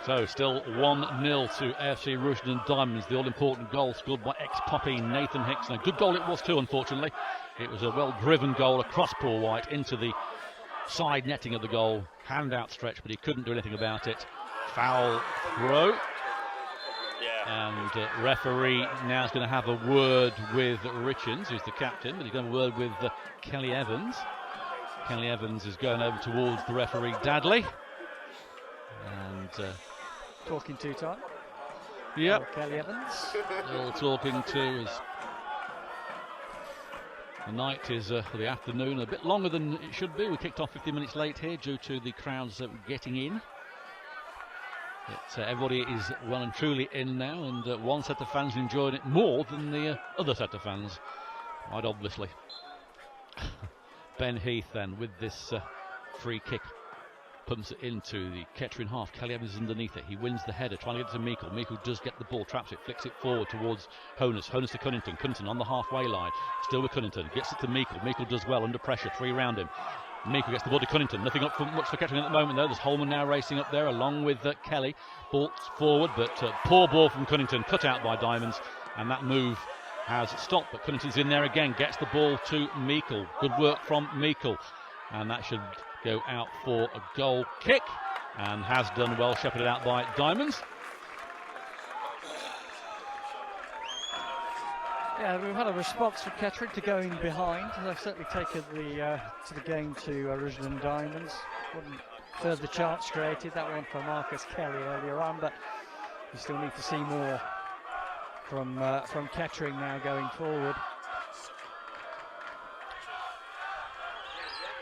S1: So still 1-0 to AFC Rushden Diamonds. The all-important goal scored by ex-Poppy Nathan Hicks. And a good goal it was too, unfortunately. It was a well-driven goal across Paul White into the side netting of the goal. Hand outstretched, but he couldn't do anything about it. Foul throw. And referee now is going to have a word with Richards, who's the captain, but he's going to have a word with Kelly Evans. Kelly Evans is going over towards the referee Dadley. And
S2: talking too time.
S1: Yep.
S2: Kelly Evans.
S1: All talking to is the night is the afternoon a bit longer than it should be. We kicked off 15 minutes late here due to the crowds getting in. But everybody is well and truly in now, and one set of fans enjoying it more than the other set of fans, quite obviously. Ben Heath then with this free kick. pumps it into the Kettering half. Kelly Evans is underneath it. He wins the header, trying to get it to Meikle. Meikle does get the ball, traps it, flicks it forward towards Honus. Honus to Cunnington. Cunnington on the halfway line. Still with Cunnington. Gets it to Meikle. Meikle does well under pressure. 3 round him. Meikle gets the ball to Cunnington. Nothing up for much for Kettering at the moment though. There's Holman now racing up there along with Kelly. Ball forward, but poor ball from Cunnington. Cut out by Diamonds. And that move has stopped. But Cunnington's in there again. Gets the ball to Meikle. Good work from Meikle. And that should go out for a goal kick, and has done well, shepherded out by Diamonds.
S2: Yeah, we've had a response from Kettering to going behind. They've certainly taken the game to Rushden Diamonds. Wasn't further chance created, that one for Marcus Kelly earlier on, but you still need to see more from Kettering now going forward.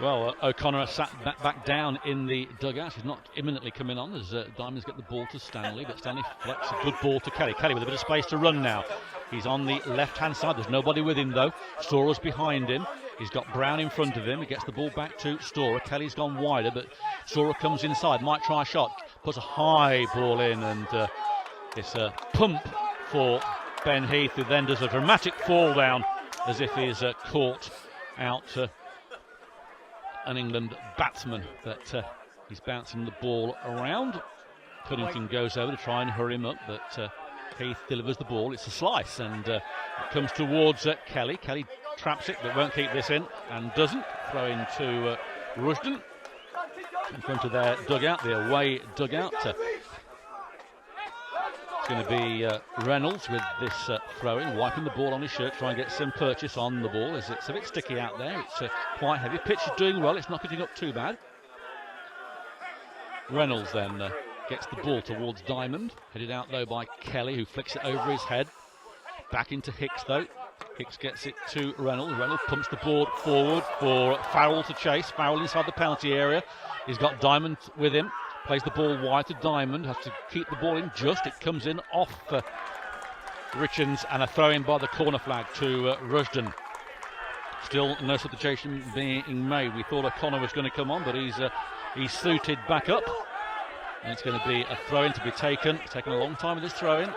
S1: Well, O'Connor sat back down in the dugout. He's not imminently coming on as Diamonds get the ball to Stanley, but Stanley flicks a good ball to Kelly. Kelly with a bit of space to run now. He's on the left-hand side. There's nobody with him, though. Stora's behind him. He's got Brown in front of him. He gets the ball back to Stora. Kelly's gone wider, but Stora comes inside. Might try a shot. Puts a high ball in, and it's a pump for Ben Heath, who then does a dramatic fall down as if he's caught out an England batsman, but he's bouncing the ball around. Cunnington goes over to try and hurry him up, but Heath delivers the ball. It's a slice, and it comes towards Kelly. Kelly traps it, but won't keep this in, and doesn't. Throw into Rushden in front of their dugout, the away dugout. It's going to be Reynolds with this throw-in, wiping the ball on his shirt, trying to get some purchase on the ball, as it's a bit sticky out there. It's quite heavy. Pitch is doing well. It's not getting up too bad. Reynolds then gets the ball towards Diamond, headed out though by Kelly, who flicks it over his head. Back into Hicks though. Hicks gets it to Reynolds. Reynolds pumps the ball forward for Farrell to chase. Farrell inside the penalty area. He's got Diamond with him. Plays the ball wide to Diamond. Has to keep the ball in just. It comes in off Richards, and a throw in by the corner flag to Rushden. Still no substitution being made. We thought O'Connor was going to come on, but he's suited back up. And it's going to be a throw-in to be taken. It's taken a long time with this throw-in.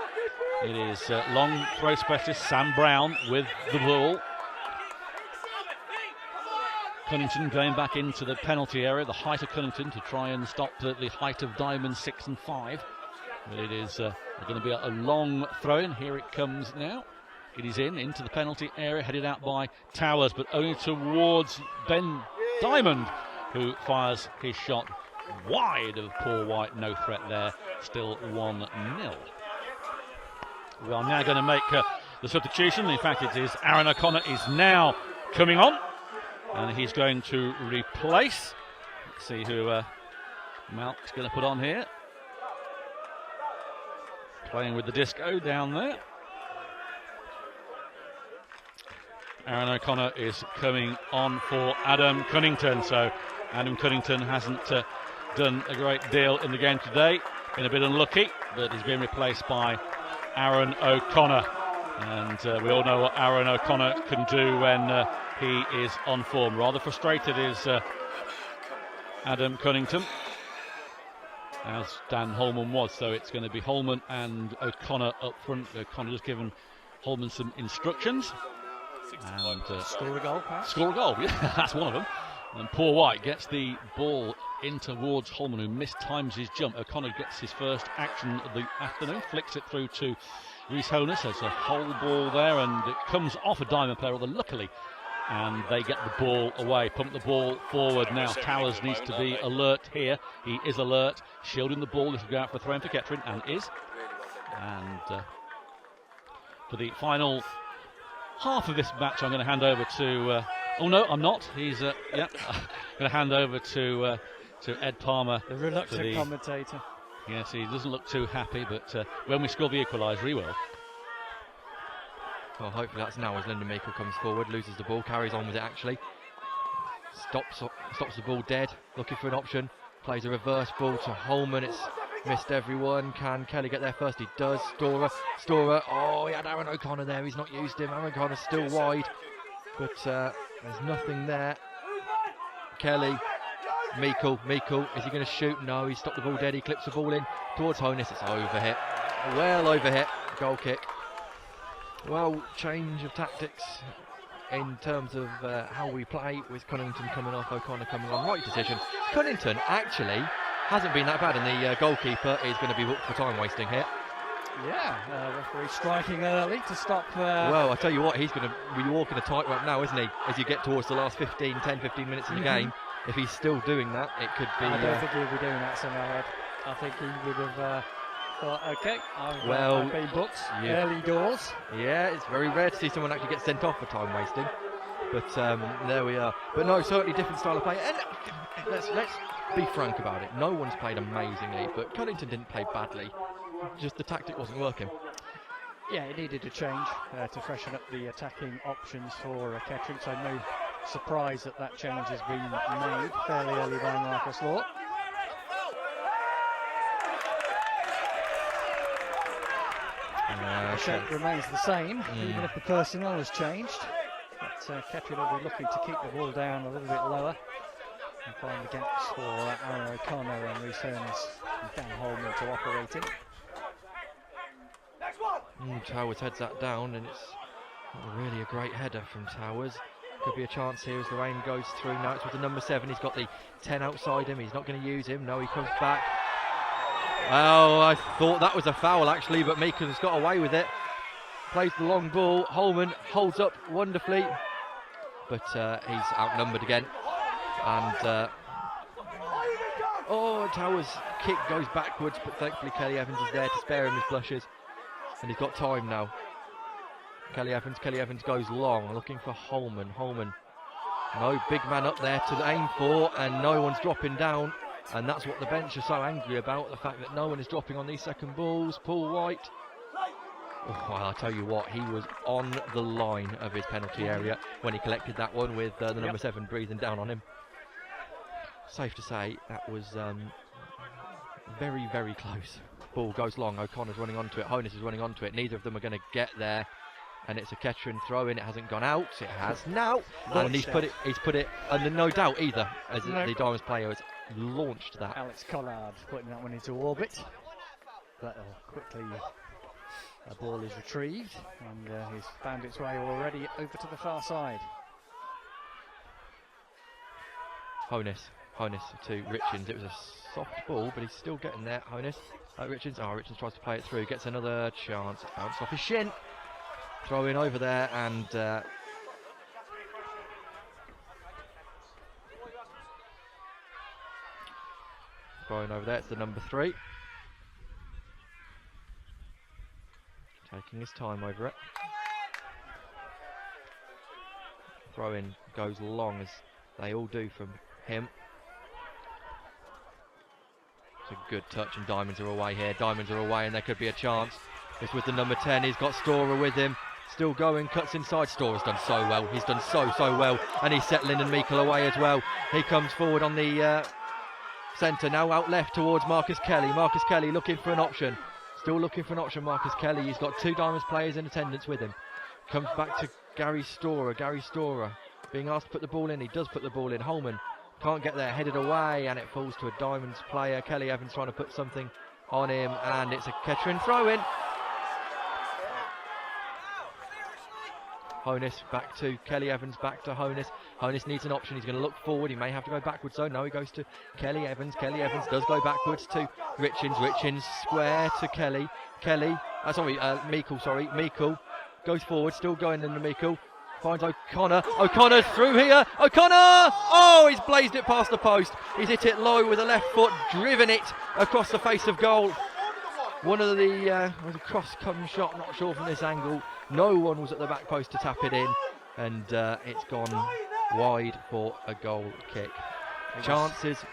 S1: It is long throw specialist Sam Brown with the ball. Cunnington going back into the penalty area, the height of Cunnington to try and stop the height of Diamond 6 and 5. But it is going to be a long throw-in. Here it comes now. It is into the penalty area, headed out by Towers, but only towards Ben Diamond, who fires his shot wide of Paul White. No threat there, still 1-0. We are now going to make the substitution. In fact, it is Aaron O'Connor is now coming on, and he's going to replace. Let's see who Malk's going to put on here. Playing with the disco down there. Aaron O'Connor is coming on for Adam Cunnington. So Adam Cunnington hasn't done a great deal in the game today. Been a bit unlucky, but he's been replaced by Aaron O'Connor. And we all know what Aaron O'Connor can do when he is on form. Rather frustrated is Adam Cunnington, as Dan Holman was. So it's going to be Holman and O'Connor up front. O'Connor just given Holman some instructions. And
S2: score a goal, perhaps?
S1: Score a goal, yeah, that's one of them. And Paul White gets the ball in towards Holman, who mistimes his jump. O'Connor gets his first action of the afternoon, flicks it through to Rhys Honus. There's a whole ball there, and it comes off a Diamond player, although luckily, and they get the ball away. Pump the ball forward now. Towers needs to be alert here. He is alert, shielding the ball. This will go out for a throw-in for Kettering, and is. And for the final half of this match, I'm going to hand over to oh no, I'm not. He's yeah. Going to hand over to Ed Palmer,
S2: the reluctant commentator.
S1: Yes, he doesn't look too happy, but when we score the equaliser, he will.
S3: Well, hopefully that's now as Lyndon Meikle comes forward, loses the ball, carries on with it actually. Stops the ball dead, looking for an option. Plays a reverse ball to Holman. It's missed everyone. Can Kelly get there first? He does. Stora. Oh, he had Aaron O'Connor there. He's not used him. Aaron O'Connor's still wide, but there's nothing there. Kelly Meikle, is he going to shoot? No, he stopped the ball dead. He clips the ball in towards Honus. It's overhit. Well overhit. Goal kick. Well, change of tactics in terms of how we play, with Cunnington coming off, O'Connor coming on. Right decision. Cunnington actually hasn't been that bad, and the goalkeeper is going to be booked for time wasting here.
S2: Yeah, referee striking early to stop.
S3: Well, I tell you what, he's going to be walking a tightrope now, isn't he? As you get towards the last 10, 15 minutes of the game. If he's still doing that, it could be.
S2: I don't think he'll be doing that somehow. I think he would have thought, okay, I've been booked early doors.
S3: Yeah, it's very rare to see someone actually get sent off for time wasting. But there we are. But no, certainly different style of play. And let's be frank about it. No one's played amazingly, but Cunnington didn't play badly. Just the tactic wasn't working.
S2: Yeah, it needed a change to freshen up the attacking options for Kettering. So no surprise that change has been made fairly early by Marcus Law. The shape remains the same, even if the personnel has changed. But Kettering will be looking to keep the ball down a little bit lower and find the gaps for Aaron O'Connor and Rhys Hurns and Dan Holman to operate in.
S3: Towers heads that down, and it's not really a great header from Towers. Could be a chance here as the rain goes through. Now it's with the number 7. He's got the 10 outside him. He's not going to use him. No, he comes back. Oh, I thought that was a foul actually, but Meekham's got away with it. Plays the long ball. Holman holds up wonderfully, but he's outnumbered again. And Towers' kick goes backwards, but thankfully Kelly Evans is there to spare him his blushes. And he's got time now. Kelly Evans goes long, looking for Holman. No big man up there to aim for, and no one's dropping down. And that's what the bench are so angry about, the fact that no one is dropping on these second balls. Paul White. Oh, well, I'll tell you what, he was on the line of his penalty area when he collected that one with the number 7 breathing down on him. Safe to say, that was very, very close. Ball goes long, O'Connor's running onto it, Honus is running onto it, neither of them are going to get there, and it's a Kettering throw in. It hasn't gone out, it has now, and he's put it under no doubt either, as the Diamonds player has launched that.
S2: Alex Collard putting that one into orbit, but quickly the ball is retrieved, and he's found its way already over to the far side.
S3: Honus to Richards. It was a soft ball, but he's still getting there. Honus, Richards tries to play it through, gets another chance, bounced off his shin, throw in over there, and throwing over there, it's the number 3, taking his time over it. Throw in goes long, as they all do from him. It's a good touch, and Diamonds are away here. And there could be a chance. It's with the number 10. He's got Storer with him. Still going, cuts inside. Storer's done so well. He's done so well. And he's settling and Meikle away as well. He comes forward on the centre. Now out left towards Marcus Kelly. Marcus Kelly looking for an option. Still looking for an option, Marcus Kelly. He's got 2 Diamonds players in attendance with him. Comes back to Gary Storer. Being asked to put the ball in. He does put the ball in. Holman can't get there, headed away, and it falls to a Diamonds player. Kelly Evans trying to put something on him, and it's a Kettering throw-in. Honus back to Kelly Evans, back to Honus. Honus needs an option. He's going to look forward. He may have to go backwards, though. No, he goes to Kelly Evans. Kelly Evans does go backwards to Richards. Richards square to Kelly. Meikle goes forward, still going into Meikle. Finds O'Connor. O'Connor's through here. O'Connor! Oh, he's blazed it past the post. He's hit it low with the left foot, driven it across the face of goal. One of the was a cross-come shot, not sure from this angle. No one was at the back post to tap it in, and it's gone wide for a goal kick. Chances.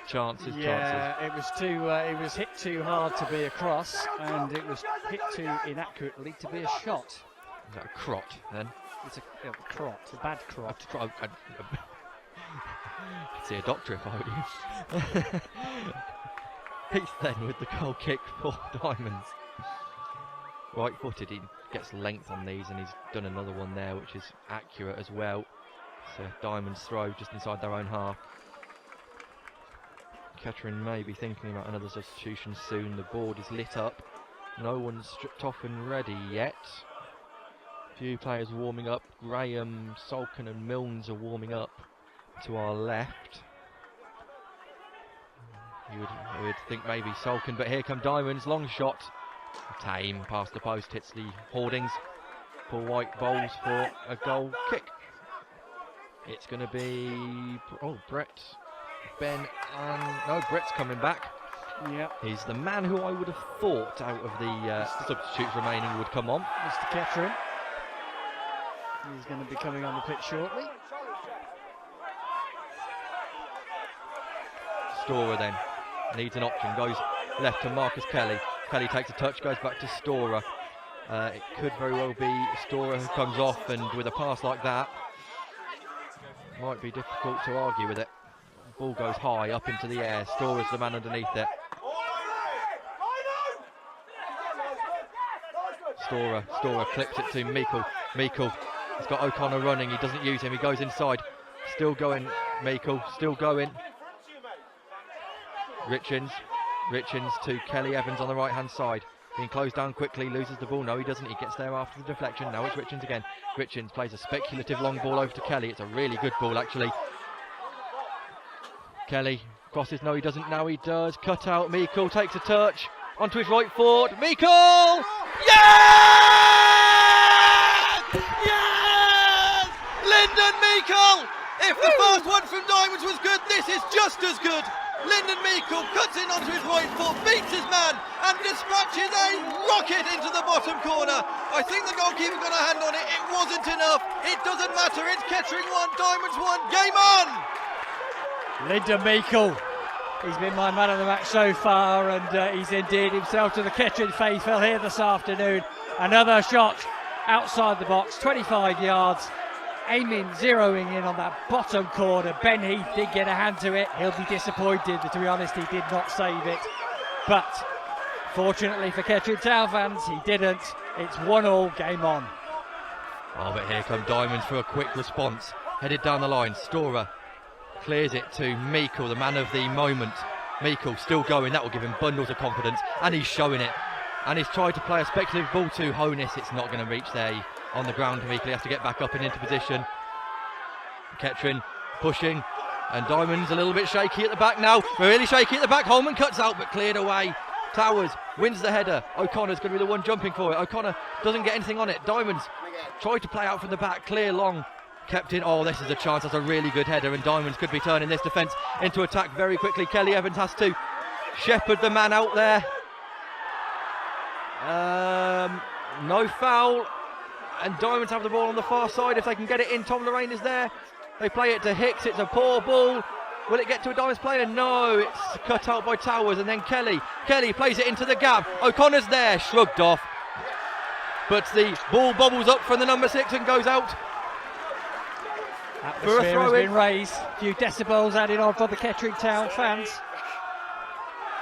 S2: Yeah, it was hit too hard to be a cross, and it was hit too inaccurately to be a shot.
S3: Is that a crot then?
S2: It's a crot, a bad crot.
S3: I'd see a doctor if I were you. He's then with the goal kick for Diamonds. Right-footed, he gets length on these, and he's done another one there, which is accurate as well. So Diamonds throw just inside their own half. Kettering may be thinking about another substitution soon. The board is lit up. No one's stripped off and ready yet. Few players warming up. Graham, Salkin and Milnes are warming up to our left. You would think maybe Salkin, but here come Diamonds, long shot. Tame past the post, hits the hoardings. Paul White bowls for a goal kick. It's going to be, Brett, Ben, and no, Brett's coming back.
S2: Yep.
S3: He's the man who I would have thought out of the substitutes remaining would come on.
S2: Mr. Kettering. He's going to be coming on the pitch shortly.
S3: Storer then needs an option, goes left to Marcus Kelly. Kelly takes a touch, goes back to Storer. It could very well be Storer who comes off, and with a pass like that, might be difficult to argue with it. Ball goes high up into the air. Storer's the man underneath it. Storer clips it to Meikle. Meikle has got O'Connor running. He doesn't use him. He goes inside. Still going. Meikle still going. Richins to Kelly Evans on the right hand side. Being closed down quickly, loses the ball. No, he doesn't. He gets there after the deflection. Now it's Richins again. Richins plays a speculative long ball over to Kelly. It's a really good ball, actually. Kelly crosses. No, he doesn't. Now he does. Cut out. Meikle takes a touch onto his right foot. Meikle! Yes! Yes! Lyndon Meikle! If the first one from Diamonds was good, this is just as good. Lyndon Meikle cuts in onto his right foot, beats his man, and dispatches a rocket into the bottom corner. I think the goalkeeper got a hand on it. It wasn't enough. It doesn't matter. It's Kettering 1, Diamonds 1. Game on!
S2: Lyndon Meikle. He's been my man of the match so far, and he's endeared himself to the Kettering faithful here this afternoon. Another shot outside the box, 25 yards. Aiming, zeroing in on that bottom corner. Ben Heath did get a hand to it. He'll be disappointed, to be honest, he did not save it. But fortunately for Kettering Town fans, he didn't. It's 1-1, game on.
S3: Oh, but here come Diamonds for a quick response. Headed down the line, Storer clears it to Meikle, the man of the moment. Meikle still going, that will give him bundles of confidence, and he's showing it. And he's tried to play a speculative ball to Honus. It's not going to reach there. On the ground, Meikle has to get back up and into position. Kettering pushing, and Diamonds a little bit shaky at the back now. Really shaky at the back. Holman cuts out, but cleared away. Towers wins the header. O'Connor's going to be the one jumping for it. O'Connor doesn't get anything on it. Diamonds tried to play out from the back, clear long. Kept in. Oh, this is a chance. That's a really good header, and Diamonds could be turning this defence into attack very quickly. Kelly Evans has to shepherd the man out there. No foul. And Diamonds have the ball on the far side. If they can get it in, Tom Lorraine is there. They play it to Hicks. It's a poor ball. Will it get to a Diamonds player? No, it's cut out by Towers. And then Kelly plays it into the gap. O'Connor's there, shrugged off. But the ball bobbles up from the number 6 and goes out.
S2: Atmosphere has been raised. A few decibels added on for the Kettering Town fans.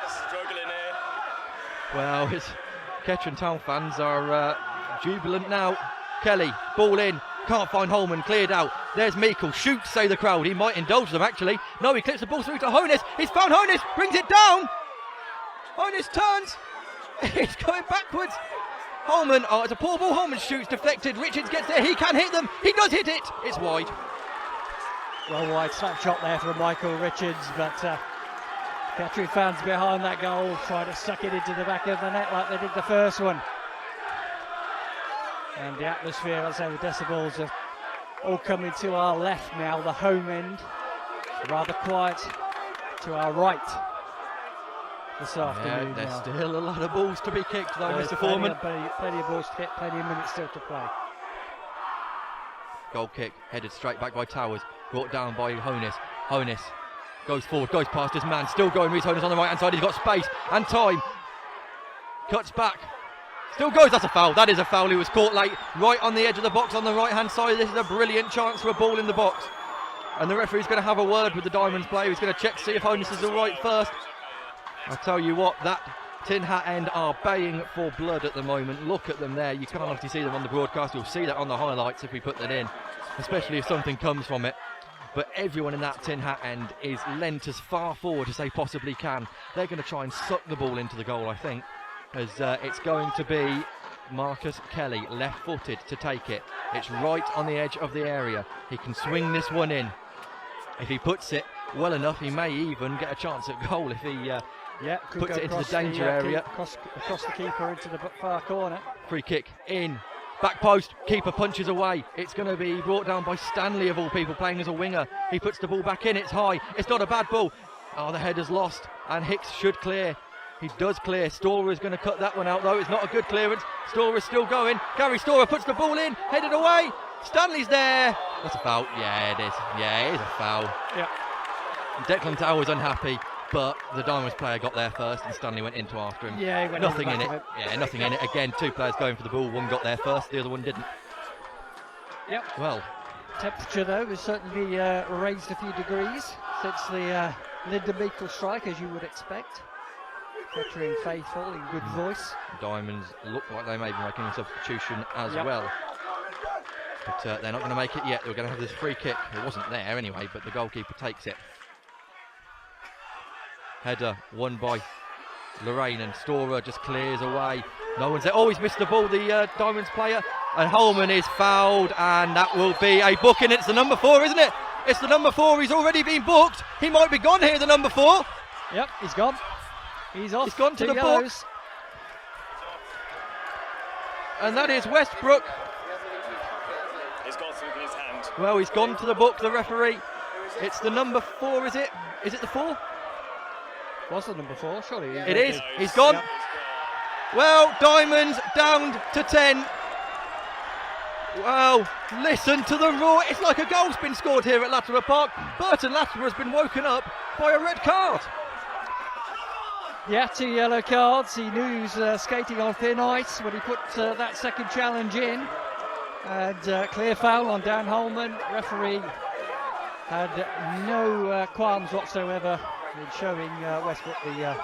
S4: Struggling here.
S3: Well, it's Kettering Town fans are jubilant now. Kelly, ball in, can't find Holman, cleared out. There's Meikle, shoots, say the crowd. He might indulge them actually. No, he clips the ball through to Honus. He's found Honus, brings it down. Honus turns. He's going backwards. Holman, oh, it's a poor ball. Holman shoots, deflected. Richards gets there. He can hit them. He does hit it. It's wide.
S2: Well wide slap shot there from Michael Richards, but Kettering fans behind that goal trying to suck it into the back of the net like they did the first one. And the atmosphere, as I say, the decibels are all coming to our left now, the home end. Rather quiet to our right this afternoon.
S3: There's still a lot of balls to be kicked though, Mr. Foreman.
S2: Plenty of balls to kick, plenty of minutes still to play.
S3: Goal kick, headed straight back by Towers, brought down by Honus. Honus goes forward, goes past his man, still going. Reece Honus on the right hand side, he's got space and time. Cuts back. Still goes, that's a foul. That is a foul. He was caught late, right on the edge of the box on the right hand side. This is a brilliant chance for a ball in the box. And the referee's going to have a word with the Diamonds player. He's going to check to see if Honus is all right first. I'll tell you what, that Tin Hat end are baying for blood at the moment. Look at them there. You can't obviously see them on the broadcast. You'll see that on the highlights if we put that in, especially if something comes from it. but everyone in that tin hat end is lent as far forward as they possibly can. They're going to try and suck the ball into the goal, I think, as it's going to be Marcus Kelly, left-footed, to take it. It's right on the edge of the area. He can swing this one in. If he puts it well enough, he may even get a chance at goal if he puts it into the danger area.
S2: Across the keeper into the far corner.
S3: Free kick in. Back post, keeper punches away. It's going to be brought down by Stanley, of all people, playing as a winger. He puts the ball back in, it's high. It's not a bad ball. Oh, the header's lost, and Hicks should clear. He does clear. Storer is going to cut that one out, though. It's not a good clearance. Storer is still going. Gary Storer puts the ball in, headed away. Stanley's there. That's a foul. Yeah, it is. Yeah, it is a foul.
S2: Yeah.
S3: Declan Towers unhappy, but the Diamonds player got there first, and Stanley went into after him.
S2: Yeah, he went
S3: nothing in
S2: it.
S3: Yeah, nothing in it. Again, two players going for the ball. One got there first, the other one didn't.
S2: Yep.
S3: Well,
S2: temperature though has certainly raised a few degrees since the Linda Meikle strike, as you would expect. Kettering faithful in good voice.
S3: Diamonds look like they may be making a substitution as
S2: Yep.
S3: well. But they're not going to make it yet. They're going to have this free kick. It wasn't there anyway, but the goalkeeper takes it. Header won by Lorraine, and Storer just clears away. No one's there. Oh, he's missed the ball, the Diamonds player. And Holman is fouled, and that will be a booking. It's the number 4, isn't it? It's the number 4. He's already been booked. He might be gone here, the number 4.
S2: Yep, he's gone. He's off.
S3: He's gone to the
S2: yellows.
S3: box. And that is Westbrook.
S4: He's got something in his hand.
S3: Well, he's gone to the book, the referee. It's the number 4, is it? Is it the 4?
S2: Was the number 4? Surely.
S3: It is. He's gone.
S2: Yep.
S3: Well, Diamonds down to 10. Well, listen to the roar. It's like a goal's been scored here at Latimer Park. Burton Latimer has been woken up by a red card.
S2: Yeah, 2 yellow cards. He knew he was skating on thin ice when he put that second challenge in. And clear foul on Dan Holman. Referee had no qualms whatsoever in showing Westbrook the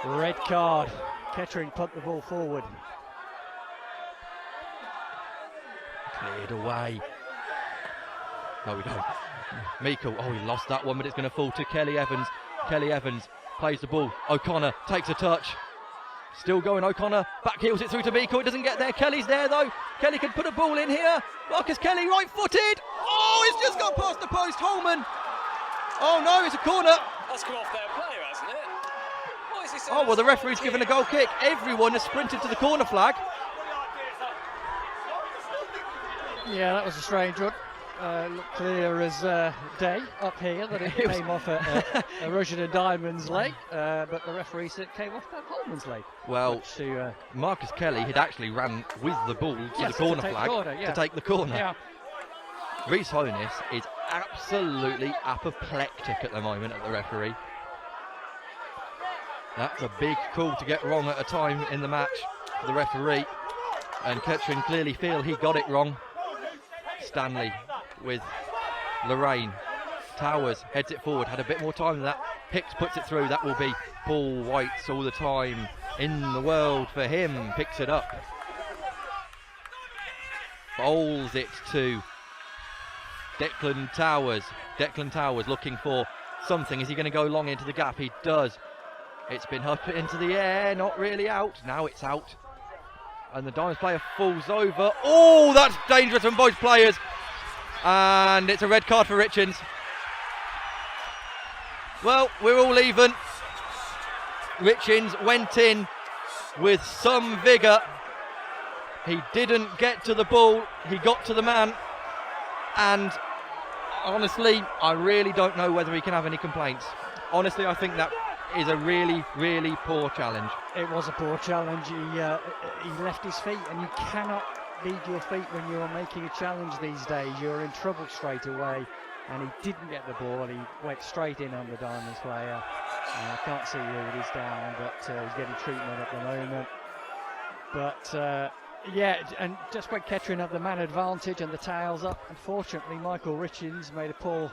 S2: red card. Kettering pumped the ball forward.
S3: Cleared away. No, we don't. Meikle, oh, he lost that one, but it's going to fall to Kelly Evans. Kelly Evans plays the ball. O'Connor takes a touch. Still going, O'Connor back heels it through to Meikle. It doesn't get there. Kelly's there though. Kelly can put a ball in here. Marcus Kelly, right footed. Oh, it's just got past the post. Holman. Oh no, it's a corner.
S4: That's come off their player, hasn't it? What is he saying?
S3: Oh, well, the referee's given a goal kick. Everyone has sprinted to the corner flag.
S2: Yeah, that was a strange one. Looked clear as day up here that it came off a Rushden Diamonds leg, but the referee said it came off Dan Holman's leg.
S3: Well, Marcus Kelly had actually ran with the ball to the corner flag to take the corner.
S2: Yeah.
S3: Rhys Honus is absolutely apoplectic at the moment at the referee. That's a big call to get wrong at a time in the match for the referee, and Kettering clearly feel he got it wrong. Stanley with Lorraine. Towers heads it forward, had a bit more time than that. Hicks puts it through. That will be Paul White's all the time in the world for him. Picks it up. Bowls it to Declan Towers. Declan Towers looking for something. Is he going to go long into the gap? He does. It's been up into the air, not really out. Now it's out. And the Diamonds player falls over. Oh, that's dangerous from both players. And it's a red card for Richards. Well, we're all even. Richards went in with some vigour. He didn't get to the ball. He got to the man. And honestly, I really don't know whether he can have any complaints. Honestly, I think that is a really, really poor challenge.
S2: It was a poor challenge. He left his feet, and you cannot lead your feet when you're making a challenge these days. You're in trouble straight away, and he didn't get the ball. He went straight in on the Diamonds player. I can't see who it is down, but he's getting treatment at the moment. But yeah, and just when Kettering had the man advantage and the tails up, unfortunately Michael Richards made a poor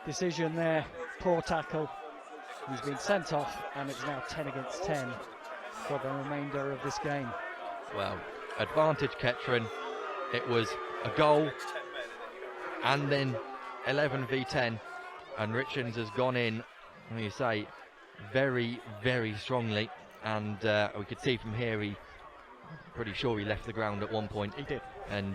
S2: decision there, poor tackle. He's been sent off, and it's now 10 against 10 for the remainder of this game.
S3: Well, advantage Kettering. It was a goal and then 11 v 10, and Richards has gone in, like you say, very, very strongly, and we could see from here pretty sure he left the ground at one point.
S2: He did.
S3: And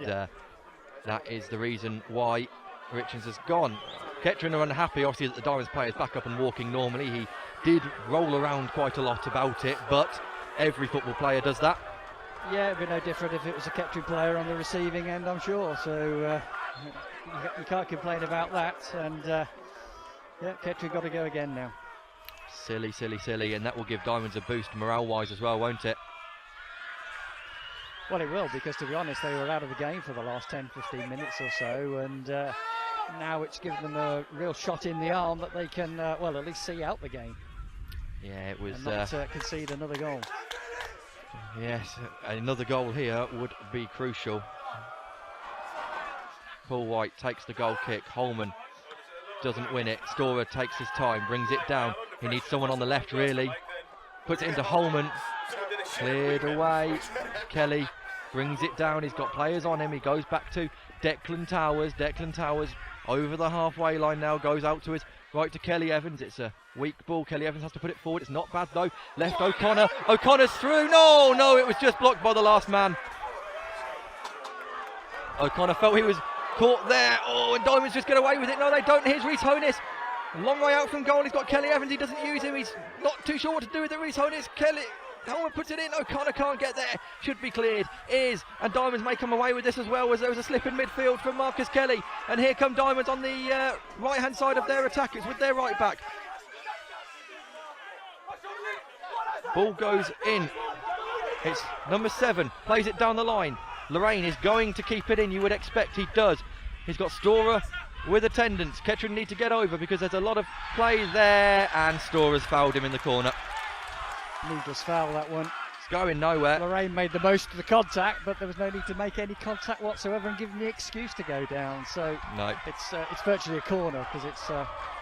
S3: that is the reason why Richards has gone. Kettering are unhappy, obviously, that the Diamonds player is back up and walking normally. He did roll around quite a lot about it, but every football player does that.
S2: Yeah, it'd be no different if it was a Kettering player on the receiving end, I'm sure. So you can't complain about that. And yeah, Kettering got to go again now.
S3: Silly, silly, silly, and that will give Diamonds a boost morale-wise as well, won't it?
S2: Well, it will, because to be honest, they were out of the game for the last 10-15 minutes or so, and now it's given them a real shot in the arm that they can, well, at least see out the game.
S3: Yeah, it was.
S2: And not concede another goal.
S3: Yes, another goal here would be crucial. Paul White takes the goal kick. Holman doesn't win it. Storer takes his time, brings it down. He needs someone on the left, really. Puts it into Holman. Cleared away. Kelly brings it down. He's got players on him. He goes back to Declan Towers. Declan Towers over the halfway line now. Goes out to his right to Kelly Evans. It's a weak ball. Kelly Evans has to put it forward. It's not bad though. Left O'Connor. O'Connor's through. No, it was just blocked by the last man. O'Connor felt he was caught there. Oh, and Diamonds just get away with it. No, they don't. Here's Rhys Honus. Long way out from goal. He's got Kelly Evans. He doesn't use him. He's not too sure what to do with it. Rhys Honus. Holman puts it in. O'Connor can't get there. Should be cleared. And Diamonds may come away with this as well, as there was a slip in midfield from Marcus Kelly. And here come Diamonds on the right hand side of their attack. It's with their right back. Ball goes in. It's number 7. Plays it down the line. Lorraine is going to keep it in. You would expect he does. He's got Storer with attendance. Kettering need to get over because there's a lot of play there. And Storer's fouled him in the corner.
S2: Needless foul, that one.
S3: It's going nowhere.
S2: Lorraine made the most of the contact, but there was no need to make any contact whatsoever and give him the excuse to go down. So
S3: no,
S2: it's virtually a corner because it's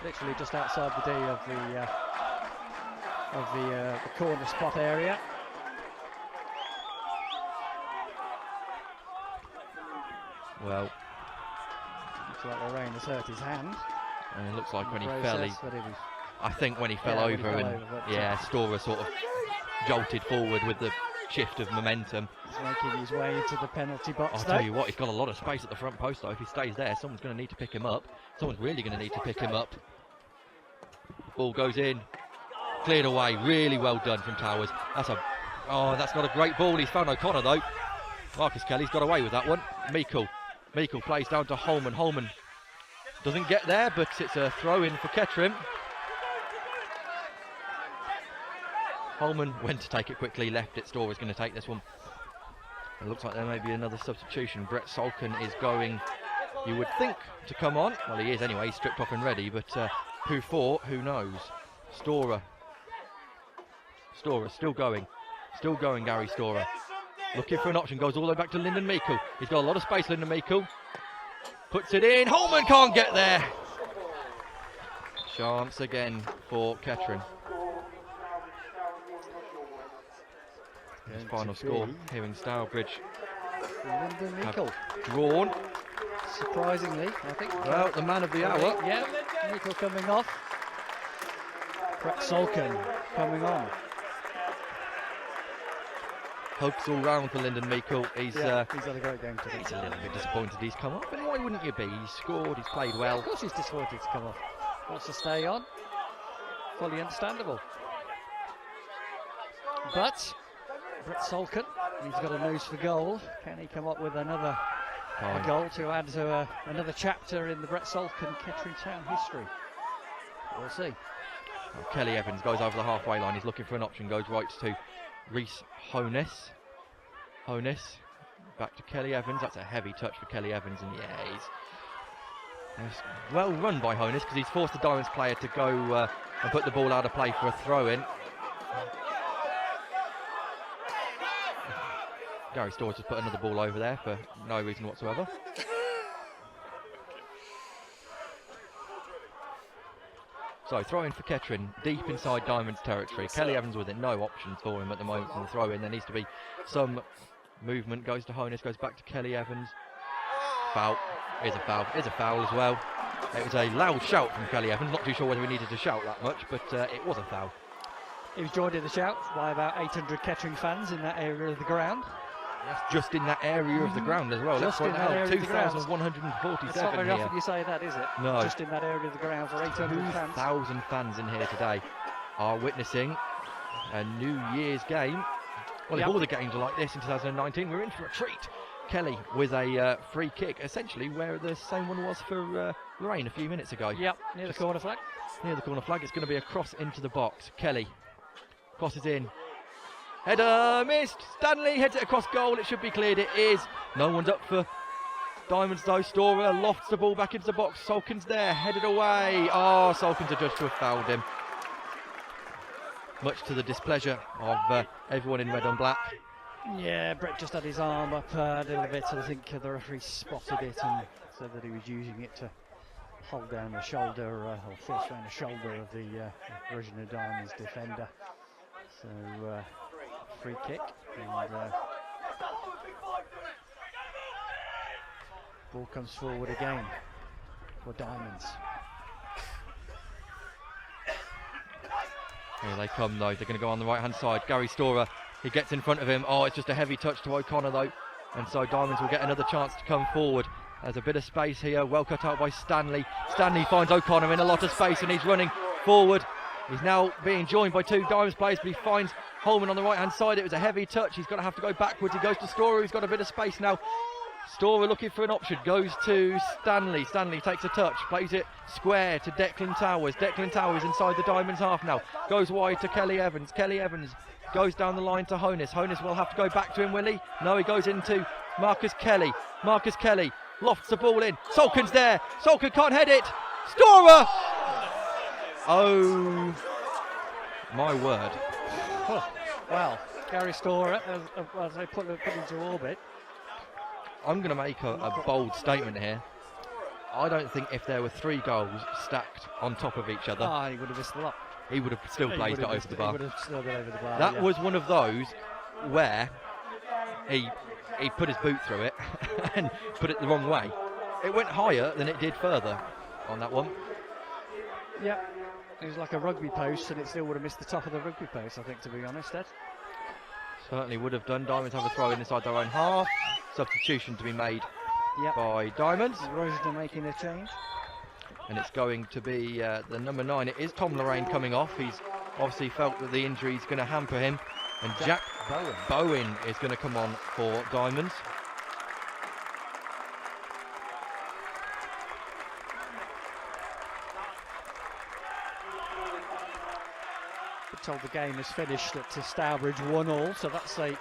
S2: literally just outside the D of the corner spot area.
S3: Well,
S2: looks like Lorraine has hurt his hand.
S3: And it looks like when he
S2: process,
S3: fell, I think when he fell over, Storer sort of jolted forward with the shift of momentum.
S2: He's making his way into the penalty box.
S3: I'll tell you what, he's got a lot of space at the front post though. If he stays there, someone's going to need to pick him up. Someone's really going to need to pick him up. Ball goes in, cleared away. Really well done from Towers. That's not a great ball. He's found O'Connor though. Marcus Kelly's got away with that one. Meikle plays down to Holman. Holman doesn't get there, but it's a throw in for Kettering. Holman went to take it quickly, left it. Storer's going to take this one. It looks like there may be another substitution. Brett Solkin is going, you would think, to come on. Well, he is anyway. He's stripped off and ready, but who for? Who knows? Storer still going. Gary Storer. Looking for an option, goes all the way back to Lyndon Meikle. He's got a lot of space, Lyndon Meikle. Puts it in. Holman can't get there. Chance again for Kettering. His final score here in Stourbridge.
S2: Lyndon Meikle.
S3: Drawn.
S2: Surprisingly, I think.
S3: Well, the man of the hour.
S2: Yeah, Meikle coming off. Brett Solkin coming on.
S3: Hugs all round for Lyndon Meikle. He's had
S2: a great game today.
S3: He's a little bit disappointed he's come off, and why wouldn't you be? He's scored, he's played well.
S2: Of course he's disappointed to come off. Wants to stay on. Fully understandable. But Brett Solkin, he's got a nose for goal. Can he come up with another goal to add to another chapter in the Brett Solkin Kettering Town history? We'll see.
S3: Well, Kelly Evans goes over the halfway line. He's looking for an option. Goes right to Rhys Honus. Back to Kelly Evans. That's a heavy touch for Kelly Evans, and he's well run by Honus because he's forced the Diamonds player to go and put the ball out of play for a throw-in. Gary Storrs has put another ball over there for no reason whatsoever. So throw-in for Kettering, deep inside Diamonds territory. Kelly Evans with it, no options for him at the moment from the throw-in. There needs to be some movement. Goes to Honus, goes back to Kelly Evans. Foul. Is a foul. Is a foul as well. It was a loud shout from Kelly Evans. Not too sure whether he needed to shout that much, but it was a foul.
S2: He was joined in the shouts by about 800 Kettering fans in that area of the ground.
S3: Yes, just in that area of the ground as well.
S2: Just
S3: Let's point out
S2: 2,147 It's not very
S3: here.
S2: often you say that, is it?
S3: No.
S2: Just in that area of the ground for 800 fans.
S3: 2,000 fans in here today are witnessing a New Year's game. Well, if all the games are like this in 2019, we're in for a treat. Kelly with a free kick, essentially where the same one was for Lorraine a few minutes ago.
S2: Yep, near the corner flag.
S3: Near the corner flag. It's going to be a cross into the box. Kelly crosses in. Header missed. Stanley heads it across goal. It should be cleared. It is. No one's up for Diamonds though. Storer lofts the ball back into the box. Solkin's there. Headed away. Oh, Solkin's adjudged to have fouled him. Much to the displeasure of everyone in red and black.
S2: Yeah, Brett just had his arm up a little bit, and I think the referee spotted it and said that he was using it to hold down the shoulder or force down the shoulder of the Rushden Diamonds defender. So free kick, and ball comes forward again for Diamonds.
S3: Here they come though. They're going to go on the right hand side. Gary Storer, he gets in front of him. Oh, it's just a heavy touch to O'Connor though, and so Diamonds will get another chance to come forward. There's a bit of space here, well cut out by Stanley. Stanley finds O'Connor in a lot of space and he's running forward. He's now being joined by two Diamonds players, but he finds Holman on the right hand side. It was a heavy touch. He's going to have to go backwards. He goes to Storer, who's got a bit of space now. Storer looking for an option, goes to Stanley. Stanley takes a touch, plays it square to Declan Towers. Declan Towers inside the Diamonds half now. Goes wide to Kelly Evans. Kelly Evans goes down the line to Honus. Honus will have to go back to him, will he? No, he goes into Marcus Kelly. Marcus Kelly lofts the ball in. Solkin's there. Solkin can't head it. Storer! Oh, my word.
S2: Well, Gary Storer, as they put into orbit.
S3: I'm going to make a bold statement here. I don't think if there were 3 goals stacked on top of each other,
S2: he would have missed the lot.
S3: He would have still blazed it over the bar.
S2: He would have still been over the bar.
S3: That was one of those where he put his boot through it and put it the wrong way. It went higher than it did further on that one.
S2: Yeah, it was like a rugby post, and it still would have missed the top of the rugby post, I think, to be honest, Ed.
S3: Certainly would have done. Diamonds have a throw in inside their own half. Substitution to be made by Diamonds.
S2: Rushden making a change.
S3: And it's going to be the number 9. It is Tom Lorraine coming off. He's obviously felt that the injury is going to hamper him. And Jack Bowen is going to come on for Diamonds.
S2: We're told the game is finished at Stourbridge 1-1, so that's a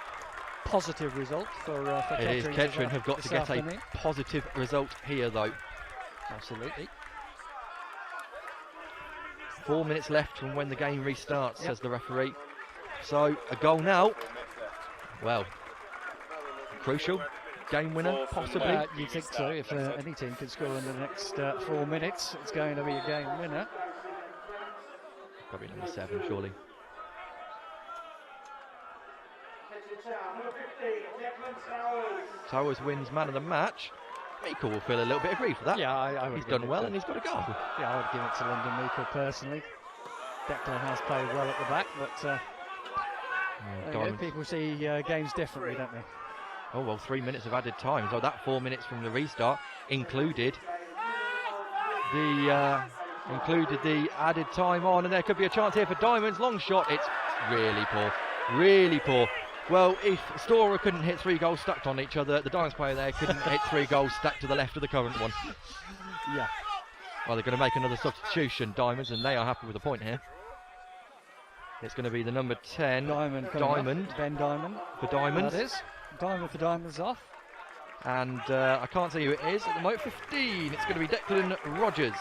S2: positive result for Kettering.
S3: It is. Kettering have got to get a positive result here, though.
S2: Absolutely.
S3: 4 minutes left from when the game restarts, says the referee. So a goal now. Well, crucial. Game winner, possibly.
S2: You'd think so. If any team can score in the next 4 minutes, it's going to be a game winner.
S3: Probably number 7, surely. Towers wins man of the match. Meikle will feel a little bit aggrieved for that.
S2: Yeah, I would.
S3: He's done well and he's got a goal.
S2: Yeah, I would give it to London Meikle personally. Declan has played well at the back, but people see games differently, don't they?
S3: Oh well, 3 minutes of added time. So that 4 minutes from the restart included the added time on, and there could be a chance here for Diamonds. Long shot. It's really poor. Really poor. Well, if Storer couldn't hit 3 goals stacked on each other, the Diamonds player there couldn't hit 3 goals stacked to the left of the current one.
S2: Yeah.
S3: Well, they're going to make another substitution, Diamonds, and they are happy with the point here. It's going to be the number 10,
S2: Diamond. Ben Diamond.
S3: For Diamonds.
S2: That is. Diamond for Diamonds off.
S3: And I can't see who it is at the moment. 15. It's going to be Declan Rogers.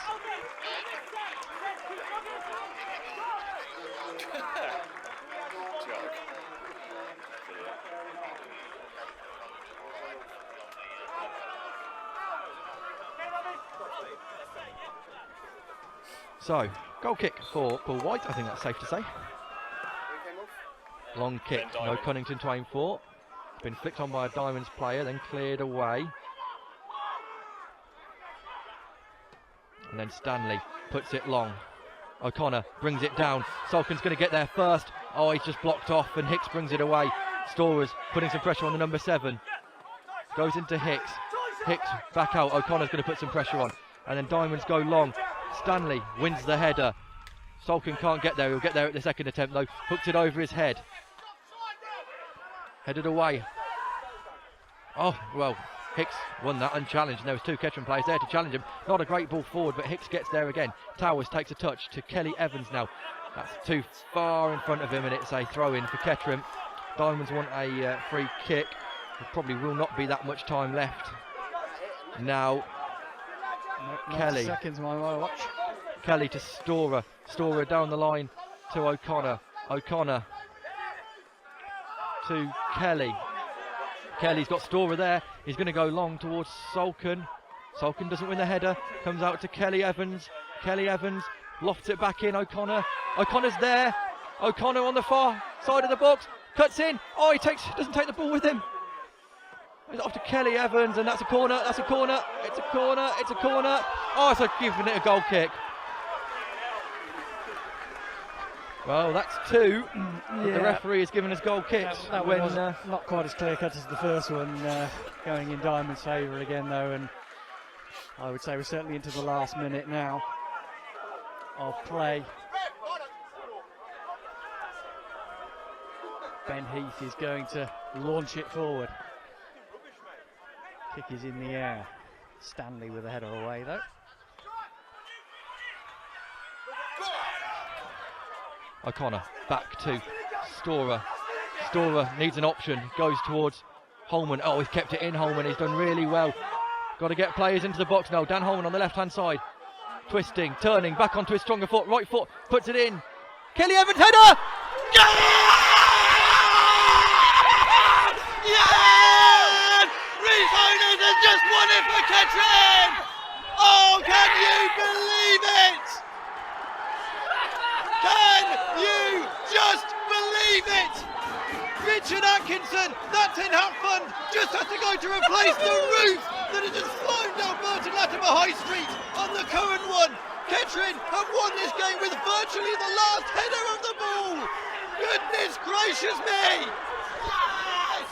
S3: So, goal kick for Paul White, I think that's safe to say. Long kick, no Cunnington to aim for. Been flicked on by a Diamonds player, then cleared away. And then Stanley puts it long. O'Connor brings it down. Salkin's going to get there first. Oh, he's just blocked off and Hicks brings it away. Storers putting some pressure on the number 7. Goes into Hicks. Hicks back out. O'Connor's going to put some pressure on. And then Diamonds go long. Stanley wins the header. Salkin can't get there. He'll get there at the second attempt though. Hooks it over his head. Headed away. Oh, well, Hicks won that unchallenged. And there was 2 Kettering players there to challenge him. Not a great ball forward, but Hicks gets there again. Towers takes a touch to Kelly Evans now. That's too far in front of him and it's a throw-in for Kettering. Diamonds want a free kick. There probably will not be that much time left. Now, Kelly.
S2: Seconds, my watch.
S3: Kelly to Storer. Storer down the line to O'Connor. O'Connor to Kelly. Kelly's got Storer there. He's going to go long towards Salkin. Salkin doesn't win the header. Comes out to Kelly Evans. Kelly Evans lofts it back in. O'Connor. O'Connor's there. O'Connor on the far side of the box. Cuts in. Oh, he doesn't take the ball with him. It's off to Kelly Evans, and that's a corner. That's a corner. It's a corner. It's a corner. Oh, it's giving it a goal kick. Well, that's 2.
S2: Yeah.
S3: The referee has given us goal kicks.
S2: That one was not quite as clear cut as the first one, going in Diamond's favour again though, and I would say we're certainly into the last minute now of play. Ben Heath is going to launch it forward. Kick is in the air. Stanley with a header away though.
S3: O'Connor back to Storer. Storer needs an option, goes towards Holman. Oh, he's kept it in, Holman. He's done really well. Got to get players into the box now. Dan Holman on the left-hand side. Twisting, turning, back onto his stronger foot. Right foot, puts it in. Kelly Evans header! Yes! Rhys Honus has just won it for Kettering! Oh, can you believe it? Can you just believe it? Richard Atkinson, that's in Hatfund, just has to go to replace the roof that has just flown down Burton Latimer High Street on the current one. Kettering have won this game with virtually the last header of the ball. Goodness gracious me! Yes!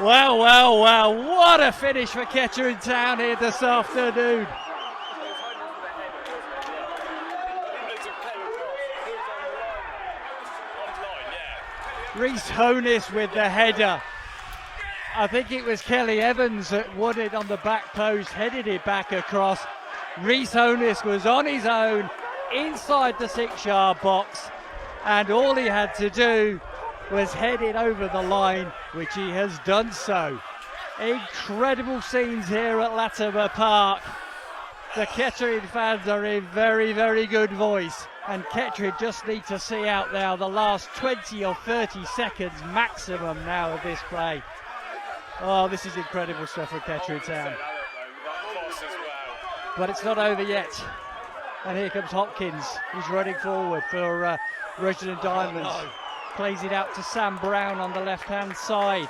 S2: Well, well, well, what a finish for Kettering Town here this afternoon. Rhys Honus with the header. I think it was Kelly Evans that won it on the back post, headed it back across. Rhys Honus was on his own inside the 6-yard box, and all he had to do was head it over the line, which he has done so. Incredible scenes here at Latimer Park. The Kettering fans are in very, very good voice, and Kettering just need to see out now the last 20 or 30 seconds maximum now of this play. Oh, this is incredible stuff from Kettering Town. But it's not over yet. And here comes Hopkins. He's running forward for Rushden Diamonds. Oh, no. Plays it out to Sam Brown on the left-hand side.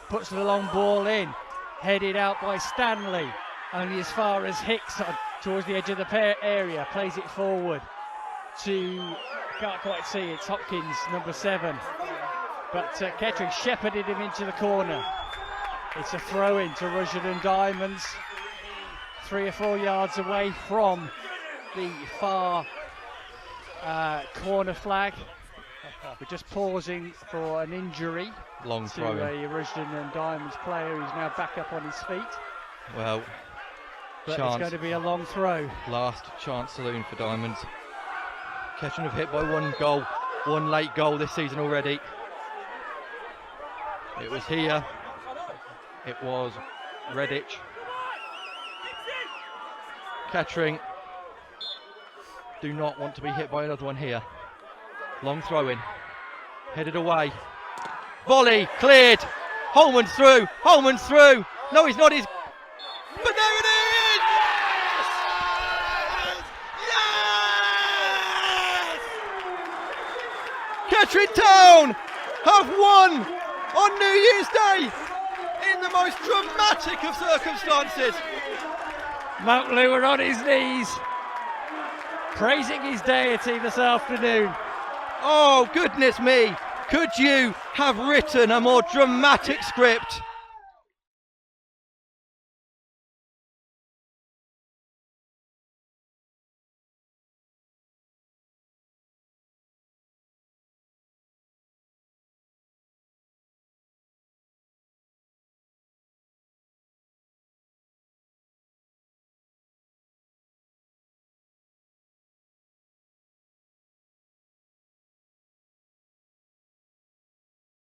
S2: Puts the long ball in. Headed out by Stanley. Only as far as Hicks towards the edge of the area. Plays it forward to, can't quite see, it's Hopkins, number 7. But Kettering shepherded him into the corner. It's a throw-in to Rushden Diamonds. 3 or 4 yards away from the far corner flag. We're just pausing for an injury.
S3: Long throw
S2: to a Rushden Diamonds player who's now back up on his feet.
S3: Well,
S2: but it's going to be a long throw.
S3: Last chance saloon for Diamonds. Kettering have hit by 1 goal, 1 late goal this season already. It was here. It was Redditch. Kettering do not want to be hit by another one here. Long throw in. Headed away. Volley cleared. Holman's through. Holman's through. No, he's not. He's. But there it is! Yes! Yes! Kettering Town have won on New Year's Day in the most dramatic of circumstances.
S2: Mount Lew are on his knees. praising his deity this afternoon.
S3: Oh, goodness me. Could you have written a more dramatic script?